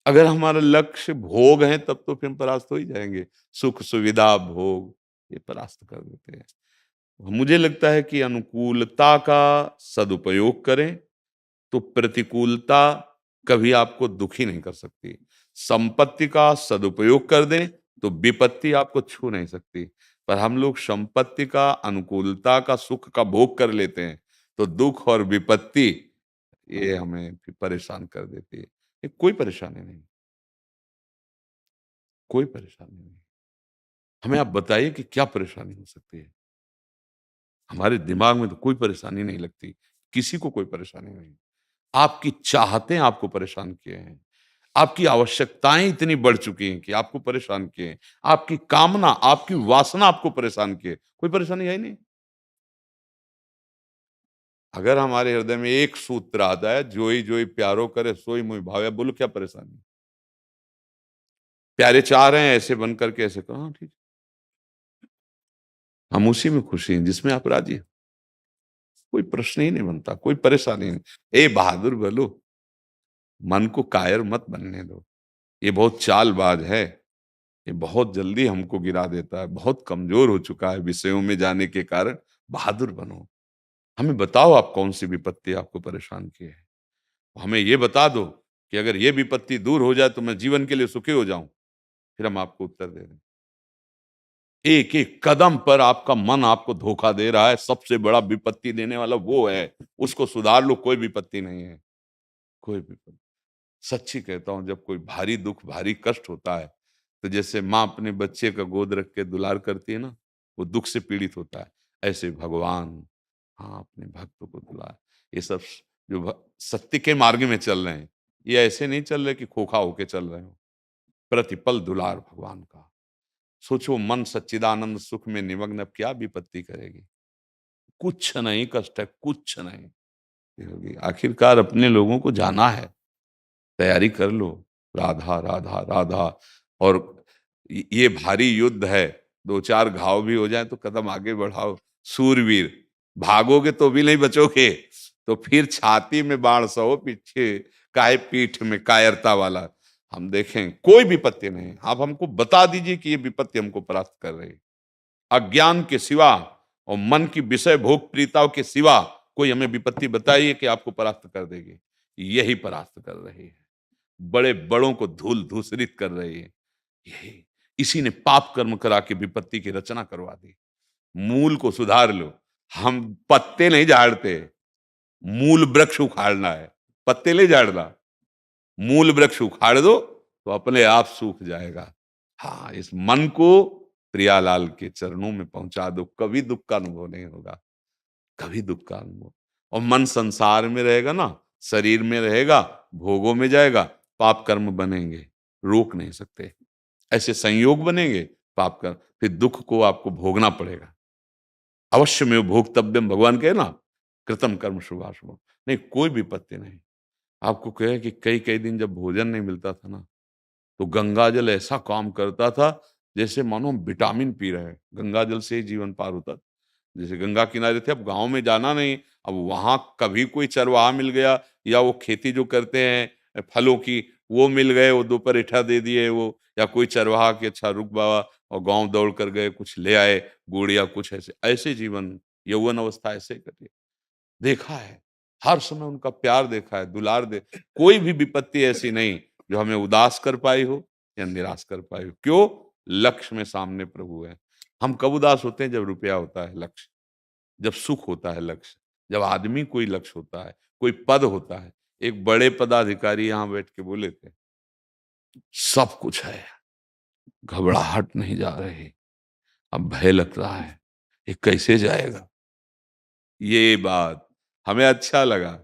अगर हमारा लक्ष्य भोग है तब तो फिर हम परास्त हो ही जाएंगे। सुख सुविधा भोग ये परास्त कर देते हैं। मुझे लगता है कि अनुकूलता का सदुपयोग करें तो प्रतिकूलता कभी आपको दुखी नहीं कर सकती। संपत्ति का सदुपयोग कर दें तो विपत्ति आपको छू नहीं सकती। पर हम लोग संपत्ति का, अनुकूलता का, सुख का भोग कर लेते हैं तो दुख और विपत्ति ये हमें फिर परेशान कर देती है। ये कोई परेशानी नहीं, कोई परेशानी नहीं। हमें आप बताइए कि क्या परेशानी हो सकती है? हमारे दिमाग में तो कोई परेशानी नहीं लगती, किसी को कोई परेशानी नहीं। आपकी चाहतें आपको परेशान किए हैं, आपकी आवश्यकताएं इतनी बढ़ चुकी हैं कि आपको परेशान किए हैं, आपकी कामना, आपकी वासना आपको परेशान किए, कोई परेशानी है ही नहीं। अगर हमारे हृदय में एक सूत्र आता है, जोई जोई प्यारो करे सोई मुई भावे, बोलो क्या परेशानी? प्यारे चाह रहे हैं ऐसे बन करके ऐसे करो, हाँ ठीक, हम उसी में खुशी हैं जिसमें आप राजी हैं। कोई प्रश्न ही नहीं बनता, कोई परेशानी नहीं। ए बहादुर बोलो, मन को कायर मत बनने दो, ये बहुत चालबाज है, ये बहुत जल्दी हमको गिरा देता है, बहुत कमजोर हो चुका है विषयों में जाने के कारण। बहादुर बनो, हमें बताओ आप कौन सी विपत्ति आपको परेशान की है, हमें ये बता दो कि अगर ये विपत्ति दूर हो जाए तो मैं जीवन के लिए सुखी हो जाऊं, फिर हम आपको उत्तर दे दें। एक एक कदम पर आपका मन आपको धोखा दे रहा है, सबसे बड़ा विपत्ति देने वाला वो है, उसको सुधार लो, कोई विपत्ति नहीं है, कोई विपत्ति। सच्ची कहता हूं, जब कोई भारी दुख, भारी कष्ट होता है तो जैसे माँ अपने बच्चे का गोद रख के दुलार करती है ना, वो दुख से पीड़ित होता है, ऐसे भगवान हाँ अपने भक्तों को दुलार। ये सब जो सत्य के मार्ग में चल रहे हैं, ये ऐसे नहीं चल रहे कि खोखा होके चल रहे हो, प्रतिपल दुलार भगवान का। सोचो मन सच्चिदानंद सुख में निमग्न, अब क्या विपत्ति करेगी? कुछ नहीं कष्ट है, कुछ नहीं होगी। आखिरकार अपने लोगों को जाना है, तैयारी कर लो, राधा राधा राधा। और ये भारी युद्ध है, दो चार घाव भी हो जाए तो कदम आगे बढ़ाओ। सूरवीर, भागोगे तो भी नहीं बचोगे, तो फिर छाती में बाण सहो, पीछे काय पीठ में कायरता वाला। हम देखें कोई विपत्ति नहीं, आप हमको बता दीजिए कि ये विपत्ति हमको परास्त कर रही है। अज्ञान के सिवा और मन की विषय भोग प्रीताओं के सिवा कोई हमें विपत्ति बताइए कि आपको परास्त कर देगी। यही परास्त कर रही है, बड़े बड़ों को धूल धूसरित कर रही है। यही इसी ने पाप कर्म करा के विपत्ति की रचना करवा दी। मूल को सुधार लो। हम पत्ते नहीं झाड़ते, मूल वृक्ष उखाड़ना है, पत्ते नहीं झाड़ना। मूल वृक्ष उखाड़ दो तो अपने आप सूख जाएगा। हाँ, इस मन को प्रियालाल के चरणों में पहुंचा दो, कभी दुख का अनुभव नहीं होगा, कभी दुख का अनुभव। और मन संसार में रहेगा ना, शरीर में रहेगा, भोगों में जाएगा, पाप कर्म बनेंगे, रोक नहीं सकते। ऐसे संयोग बनेंगे पाप कर्म, फिर दुख को आपको भोगना पड़ेगा। अवश्य में भोक्तव्यम, भगवान कहे ना, कृतम कर्म शुभाशुभम। नहीं, कोई विपत्ति नहीं। आपको कहे कि कई कई दिन जब भोजन नहीं मिलता था ना, तो गंगा जल ऐसा काम करता था जैसे मानो हम विटामिन पी रहे हैं। गंगा जल से ही जीवन पार होता था। जैसे गंगा किनारे थे, अब गांव में जाना नहीं, अब वहां कभी कोई चरवाहा मिल गया, या वो खेती जो करते हैं फलों की, वो मिल गए, वो दो परेठा दे दिए वो, या कोई चरवाहा के अच्छा रुक बाबा, और गांव दौड़ कर गए, कुछ ले आए गुड़ या कुछ, ऐसे ऐसे जीवन, यौवन अवस्था ऐसे कटी। देखा है, हर समय उनका प्यार देखा है, दुलार कोई भी विपत्ति ऐसी नहीं जो हमें उदास कर पाई हो या निराश कर पाई हो। क्यों? लक्ष्य में सामने प्रभु है। हम कब उदास होते हैं? जब रुपया होता है लक्ष्य, जब सुख होता है लक्ष्य, जब आदमी कोई लक्ष्य होता है, कोई पद होता है। एक बड़े पदाधिकारी यहां बैठ के बोले थे, सब कुछ है, घबराहट नहीं जा रही, अब भय लग रहा है, ये कैसे जाएगा। ये बात हमें अच्छा लगा।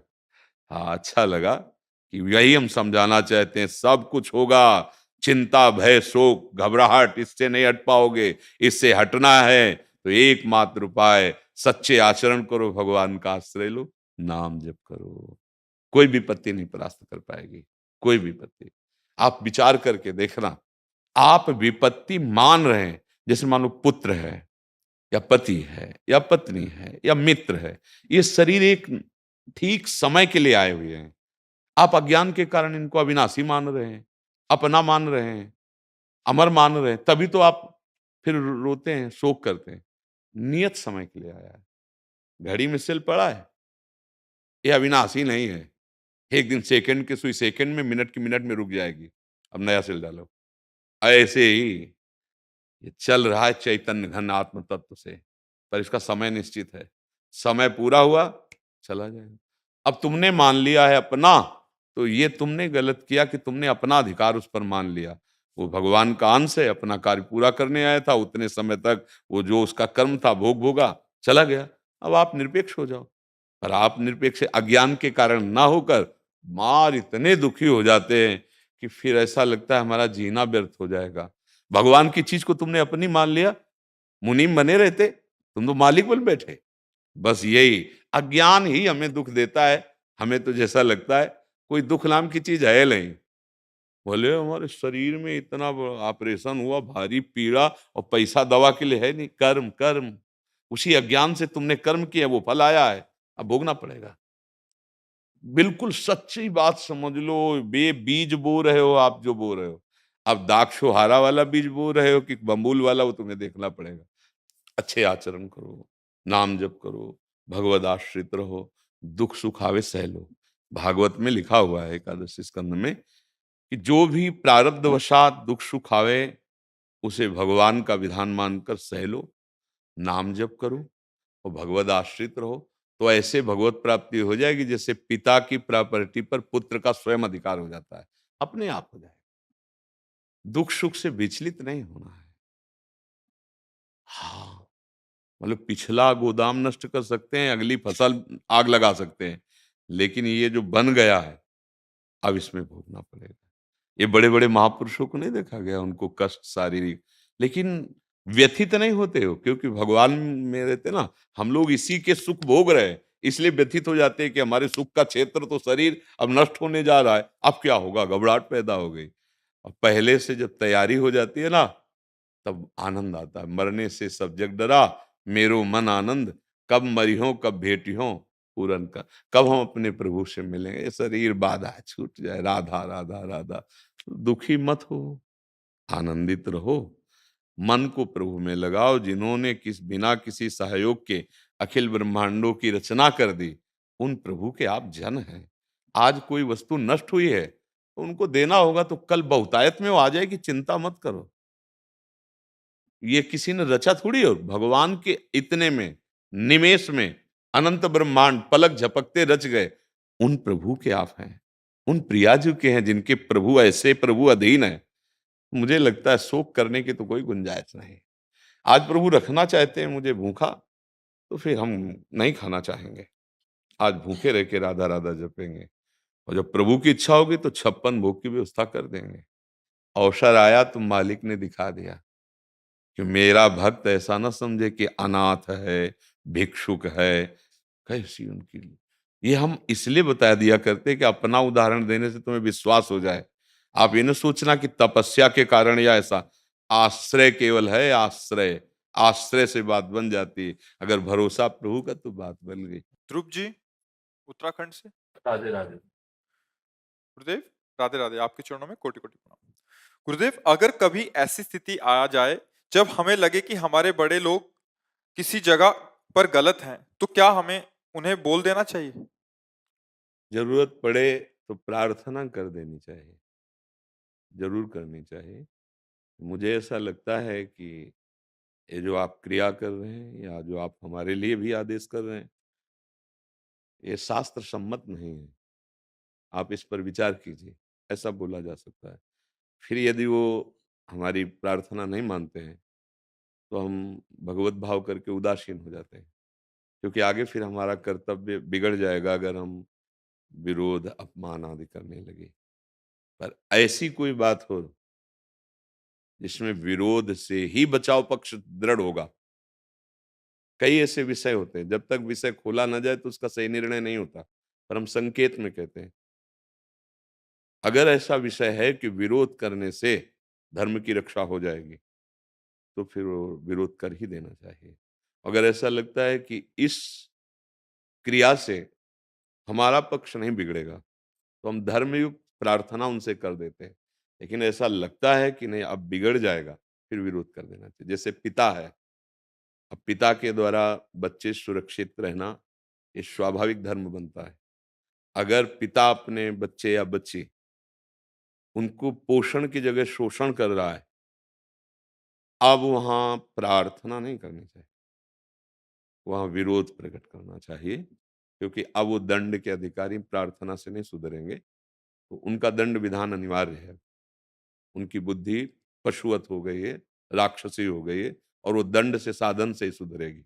हाँ, अच्छा लगा कि यही हम समझाना चाहते हैं। सब कुछ होगा, चिंता भय शोक घबराहट इससे नहीं हट पाओगे। इससे हटना है तो एकमात्र उपाय, सच्चे आचरण करो, भगवान का आश्रय लो, नाम जप करो। कोई विपत्ति नहीं परास्त कर पाएगी, कोई विपत्ति। आप विचार करके देखना, आप विपत्ति मान रहे हैं, जैसे मान लो पुत्र है या पति है या पत्नी है या मित्र है, ये शरीर एक ठीक समय के लिए आए हुए हैं। आप अज्ञान के कारण इनको अविनाशी मान रहे हैं, अपना मान रहे हैं, अमर मान रहे हैं, तभी तो आप फिर रोते हैं, शोक करते हैं। नियत समय के लिए आया है, घड़ी में सिल पड़ा है, ये अविनाशी नहीं है। एक दिन सेकंड की सुई सेकंड में, मिनट की मिनट में रुक जाएगी, अब नया सिल डालो। ऐसे ही ये चल रहा है चैतन्य घन आत्म तत्व से, पर इसका समय निश्चित है। समय पूरा हुआ, चला जाएगा। अब तुमने मान लिया है अपना, तो ये तुमने गलत किया कि तुमने अपना अधिकार उस पर मान लिया। वो भगवान का अंश है, अपना कार्य पूरा करने आया था, उतने समय तक वो जो उसका कर्म था भोग भोगा, चला गया। अब आप निरपेक्ष हो जाओ। पर आप निरपेक्ष अज्ञान के कारण ना होकर मार इतने दुखी हो जाते हैं कि फिर ऐसा लगता है हमारा जीना व्यर्थ हो जाएगा। भगवान की चीज को तुमने अपनी मान लिया, मुनीम बने रहते, तुम तो मालिक बन बैठे। बस यही अज्ञान ही हमें दुख देता है। हमें तो जैसा लगता है कोई दुख नाम की चीज है नहीं। बोले हमारे शरीर में इतना ऑपरेशन हुआ, भारी पीड़ा, और पैसा दवा के लिए है नहीं। कर्म कर्म, उसी अज्ञान से तुमने कर्म किया, वो फल आया है, अब भोगना पड़ेगा। बिल्कुल सच्ची बात समझ लो। बे बीज बो रहे हो आप, जो बो रहे हो, अब दाक्षोहारा वाला बीज बो रहे हो कि बम्बूल वाला, वो तुम्हें देखना पड़ेगा। अच्छे आचरण करो, नाम जप करो, भगवद आश्रित रहो, दुख सुख आवे सह लो। भागवत में लिखा हुआ है एकादश स्कंद में कि जो भी प्रारब्धवशात दुख सुख आवे, उसे भगवान का विधान मानकर सह लो, नाम जप करो और भगवद आश्रित रहो। तो ऐसे भगवत प्राप्ति हो जाएगी जैसे पिता की प्रॉपर्टी पर पुत्र का स्वयं अधिकार हो जाता है, अपने आप हो जाएगा। दुख सुख से विचलित नहीं होना है। हाँ, मतलब पिछला गोदाम नष्ट कर सकते हैं, अगली फसल आग लगा सकते हैं, लेकिन ये जो बन गया है अब इसमें भोगना पड़ेगा। ये बड़े बड़े महापुरुषों को नहीं देखा गया, उनको कष्ट शारीरिक, लेकिन व्यथित नहीं होते हो, क्योंकि भगवान में रहते ना। हम लोग इसी के सुख भोग रहे हैं, इसलिए व्यथित हो जाते हैं कि हमारे सुख का क्षेत्र तो शरीर अब नष्ट होने जा रहा है, अब क्या होगा, घबराहट पैदा हो गई। और पहले से जब तैयारी हो जाती है ना, तब आनंद आता है। मरने से सब जग डरा, मेरो मन आनंद, कब मरियो कब भेटियो पूरन का, कब हम अपने प्रभु से मिलेंगे, ये शरीर बाधा छूट जाए। राधा राधा राधा। दुखी मत हो, आनंदित रहो, मन को प्रभु में लगाओ। जिन्होंने बिना किसी सहयोग के अखिल ब्रह्मांडों की रचना कर दी, उन प्रभु के आप जन हैं। आज कोई वस्तु नष्ट हुई है तो उनको देना होगा, तो कल बहुतायत में वो आ जाएगी, चिंता मत करो। ये किसी ने रचा थोड़ी हो, भगवान के इतने में निमेष में अनंत ब्रह्मांड पलक झपकते रच गए। उन प्रभु के आप हैं, उन प्रियाजू के हैं, जिनके प्रभु ऐसे प्रभु अधीन है। मुझे लगता है शोक करने की तो कोई गुंजाइश नहीं। आज प्रभु रखना चाहते हैं मुझे भूखा, तो फिर हम नहीं खाना चाहेंगे। आज भूखे रह के राधा राधा जपेंगे, और जब प्रभु की इच्छा होगी तो 56 भोग की व्यवस्था कर देंगे। अवसर आया तो मालिक ने दिखा दिया कि मेरा भक्त ऐसा ना समझे कि अनाथ है, भिक्षुक है, कैसी उनकी। ये हम इसलिए बता दिया करते कि अपना उदाहरण देने से तुम्हें विश्वास हो जाए। आप ये न सोचना कि तपस्या के कारण या ऐसा, आश्रय केवल है, आश्रय। आश्रय से बात बन जाती है, अगर भरोसा प्रभु का तो बात बन गई। ध्रुव जी उत्तराखंड से। राधे राधे। गुरुदेव राधे राधे, आपके चरणों में कोटि कोटि प्रणाम। गुरुदेव, अगर कभी ऐसी स्थिति आ जाए जब हमें लगे कि हमारे बड़े लोग किसी जगह पर गलत हैं, तो क्या हमें उन्हें बोल देना चाहिए? जरूरत पड़े तो प्रार्थना कर देनी चाहिए, जरूर करनी चाहिए। मुझे ऐसा लगता है कि ये जो आप क्रिया कर रहे हैं या जो आप हमारे लिए भी आदेश कर रहे हैं, ये शास्त्र सम्मत नहीं है। आप इस पर विचार कीजिए, ऐसा बोला जा सकता है। फिर यदि वो हमारी प्रार्थना नहीं मानते हैं, तो हम भगवत भाव करके उदासीन हो जाते हैं, क्योंकि आगे फिर हमारा कर्तव्य बिगड़ जाएगा अगर हम विरोध, अपमान आदि करने लगे। पर ऐसी कोई बात हो जिसमें विरोध से ही बचाव पक्ष दृढ़ होगा। कई ऐसे विषय होते हैं, जब तक विषय खोला ना जाए तो उसका सही निर्णय नहीं होता, पर हम संकेत में कहते हैं। अगर ऐसा विषय है कि विरोध करने से धर्म की रक्षा हो जाएगी, तो फिर वो विरोध कर ही देना चाहिए। अगर ऐसा लगता है कि इस क्रिया से हमारा पक्ष नहीं बिगड़ेगा, तो हम धर्मयुक्त प्रार्थना उनसे कर देते हैं। लेकिन ऐसा लगता है कि नहीं, अब बिगड़ जाएगा, फिर विरोध कर देना चाहिए। जैसे पिता है, अब पिता के द्वारा बच्चे सुरक्षित रहना ये स्वाभाविक धर्म बनता है। अगर पिता अपने बच्चे या बच्ची उनको पोषण की जगह शोषण कर रहा है, अब वहां प्रार्थना नहीं करनी चाहिए, वहां विरोध प्रकट करना चाहिए, क्योंकि अब वो दंड के अधिकारी प्रार्थना से नहीं सुधरेंगे, तो उनका दंड विधान अनिवार्य है। उनकी बुद्धि पशुवत हो गई है, राक्षसी हो गई है, और वो दंड से, साधन से ही सुधरेगी।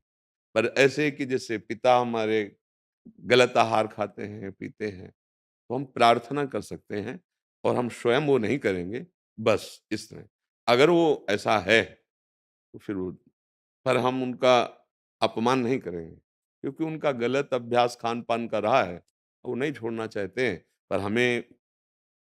पर ऐसे कि जैसे पिता हमारे गलत आहार खाते हैं, पीते हैं, तो हम प्रार्थना कर सकते हैं, और हम स्वयं वो नहीं करेंगे, बस इस तरह। अगर वो ऐसा है तो फिर वो, पर हम उनका अपमान नहीं करेंगे, क्योंकि उनका गलत अभ्यास खान-पान का रहा है, वो नहीं छोड़ना चाहते हैं। पर हमें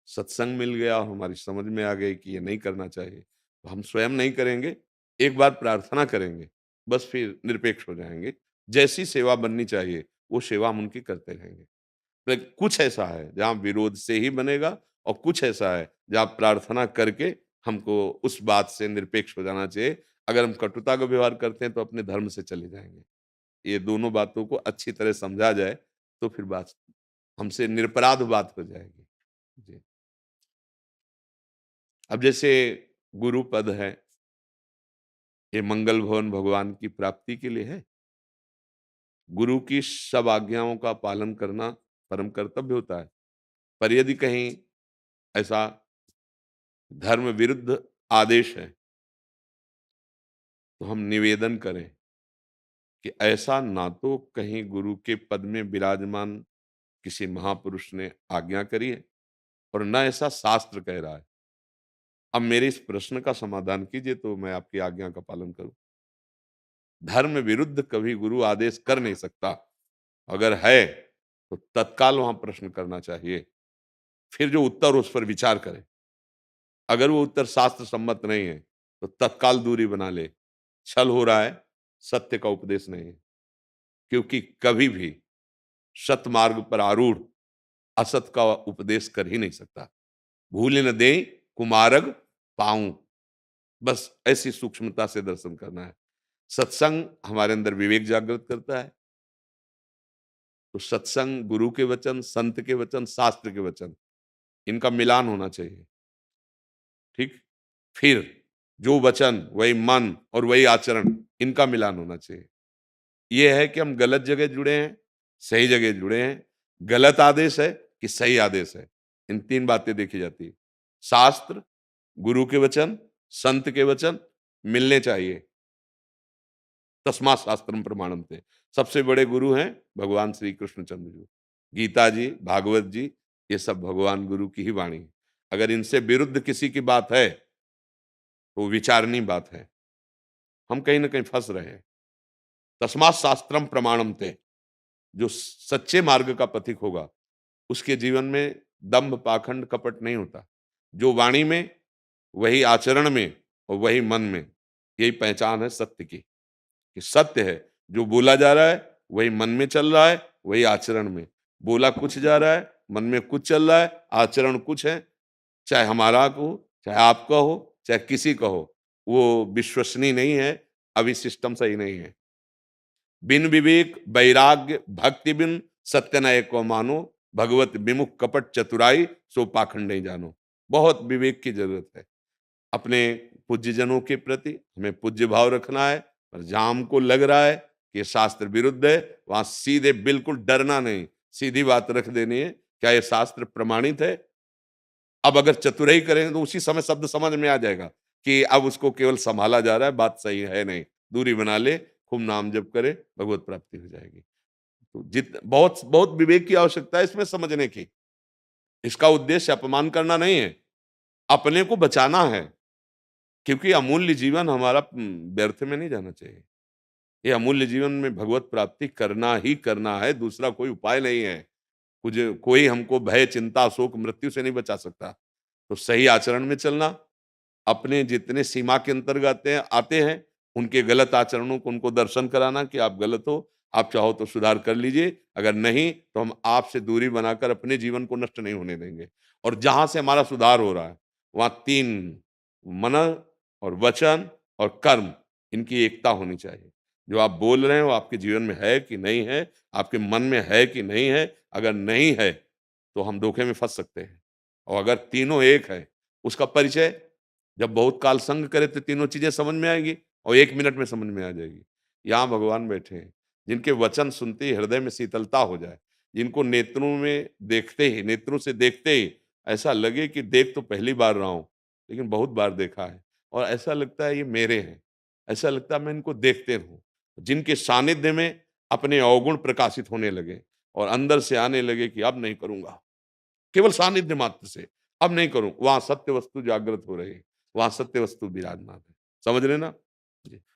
सत्संग मिल गया और हमारी समझ में आ गई कि ये नहीं करना चाहिए, तो हम स्वयं नहीं करेंगे, एक बार प्रार्थना करेंगे, बस फिर निरपेक्ष हो जाएँगे। जैसी सेवा बननी चाहिए, वो सेवा हम उनकी करते रहेंगे। पर कुछ ऐसा है जहाँ विरोध से ही बनेगा, और कुछ ऐसा है जहाँ प्रार्थना करके हमको उस बात से निरपेक्ष हो जाना चाहिए। अगर हम कटुता का व्यवहार करते हैं तो अपने धर्म से चले जाएँगे। ये दोनों बातों को अच्छी तरह समझा जाए तो फिर बात हमसे निरपराध बात हो जाएगी। जी। अब जैसे गुरु पद है, ये मंगल भवन भगवान की प्राप्ति के लिए है। गुरु की सब आज्ञाओं का पालन करना परम कर्तव्य होता है। पर यदि कहीं ऐसा धर्म विरुद्ध आदेश है, तो हम निवेदन करें कि ऐसा ना तो कहीं गुरु के पद में विराजमान किसी महापुरुष ने आज्ञा करी है, और न ऐसा शास्त्र कह रहा है। अब मेरे इस प्रश्न का समाधान कीजिए तो मैं आपकी आज्ञा का पालन करूं। धर्म विरुद्ध कभी गुरु आदेश कर नहीं सकता। अगर है तो तत्काल वहां प्रश्न करना चाहिए, फिर जो उत्तर उस पर विचार करें। अगर वो उत्तर शास्त्र सम्मत नहीं है तो तत्काल दूरी बना ले। छल हो रहा है, सत्य का उपदेश नहीं है। क्योंकि कभी भी सत मार्ग पर आरूढ़ असत का उपदेश कर ही नहीं सकता। भूले न दे कुमारग पाऊं, बस ऐसी सूक्ष्मता से दर्शन करना है। सत्संग हमारे अंदर विवेक जागृत करता है, तो सत्संग गुरु के वचन, संत के वचन, शास्त्र के वचन, इनका मिलान होना चाहिए। ठीक, फिर जो वचन वही मन और वही आचरण, इनका मिलान होना चाहिए। यह है कि हम गलत जगह जुड़े हैं, सही जगह जुड़े हैं, गलत आदेश है कि सही आदेश है, इन तीन बातें देखी जाती है। शास्त्र, गुरु के वचन, संत के वचन मिलने चाहिए। तस्मात् शास्त्रम प्रमाणन्ते। सबसे बड़े गुरु हैं भगवान श्री कृष्णचंद्र जी, गीता जी, भागवत जी, ये सब भगवान गुरु की ही वाणी है। अगर इनसे विरुद्ध किसी की बात है तो विचारणीय बात है, हम कहीं ना कहीं फंस रहे हैं। तस्मात् शास्त्रम प्रमाणन्ते। जो सच्चे मार्ग का पथिक होगा उसके जीवन में दंभ, पाखंड, कपट नहीं होता। जो वाणी में, वही आचरण में और वही मन में, यही पहचान है सत्य की, कि सत्य है जो बोला जा रहा है वही मन में चल रहा है, वही आचरण में। बोला कुछ जा रहा है, मन में कुछ चल रहा है, आचरण कुछ है। चाहे हमारा हो, चाहे आपका हो, चाहे किसी का हो, वो विश्वसनीय नहीं है, अभी सिस्टम सही नहीं है। बिन विवेक वैराग्य भक्ति बिन सत्य न एको मानो, भगवत विमुख कपट चतुराई सो पाखंड नहीं जानो। बहुत विवेक की जरूरत है। अपने पूज्यजनों के प्रति हमें पूज्य भाव रखना है, पर जहां हमको लग रहा है कि ये शास्त्र विरुद्ध है, वहां सीधे बिल्कुल डरना नहीं, सीधी बात रख देनी है, क्या ये शास्त्र प्रमाणित है? अब अगर चतुराई करेंगे तो उसी समय शब्द समझ में आ जाएगा कि अब उसको केवल संभाला जा रहा है, बात सही है नहीं। दूरी बना ले, खूब नाम जप करे, भगवत प्राप्ति हो जाएगी। तो बहुत बहुत विवेक की आवश्यकता है इसमें समझने की। इसका उद्देश्य अपमान करना नहीं है, अपने को बचाना है, क्योंकि अमूल्य जीवन हमारा व्यर्थ में नहीं जाना चाहिए। ये अमूल्य जीवन में भगवत प्राप्ति करना ही करना है, दूसरा कोई उपाय नहीं है। कुछ कोई हमको भय, चिंता, शोक, मृत्यु से नहीं बचा सकता। तो सही आचरण में चलना, अपने जितने सीमा के अंतर्गत आते हैं उनके गलत आचरणों को उनको दर्शन कराना कि आप गलत हो, आप चाहो तो सुधार कर लीजिए, अगर नहीं तो हम आपसे दूरी बनाकर अपने जीवन को नष्ट नहीं होने देंगे। और जहां से हमारा सुधार हो रहा है वहां 3 मन और वचन और कर्म, इनकी एकता होनी चाहिए। जो आप बोल रहे हैं वो आपके जीवन में है कि नहीं है, आपके मन में है कि नहीं है। अगर नहीं है तो हम धोखे में फंस सकते हैं, और अगर तीनों एक है, उसका परिचय जब बहुत काल संग करे तो तीनों चीजें समझ में आएंगी और 1 मिनट में समझ में आ जाएगी। यहाँ भगवान बैठे हैं, जिनके वचन सुनते ही हृदय में शीतलता हो जाए, जिनको नेत्रों में देखते ही, नेत्रों से देखते ही ऐसा लगे कि देख तो पहली बार रहा हूं लेकिन बहुत बार देखा है, और ऐसा लगता है ये मेरे हैं, ऐसा लगता है मैं इनको देखते रहूं। जिनके सानिध्य में अपने अवगुण प्रकाशित होने लगे और अंदर से आने लगे कि अब नहीं करूंगा, केवल सानिध्य मात्र से अब नहीं करूं, वहां सत्य वस्तु जागृत हो रही है, वहां सत्य वस्तु विराजमान है। समझ रहे ना? जी।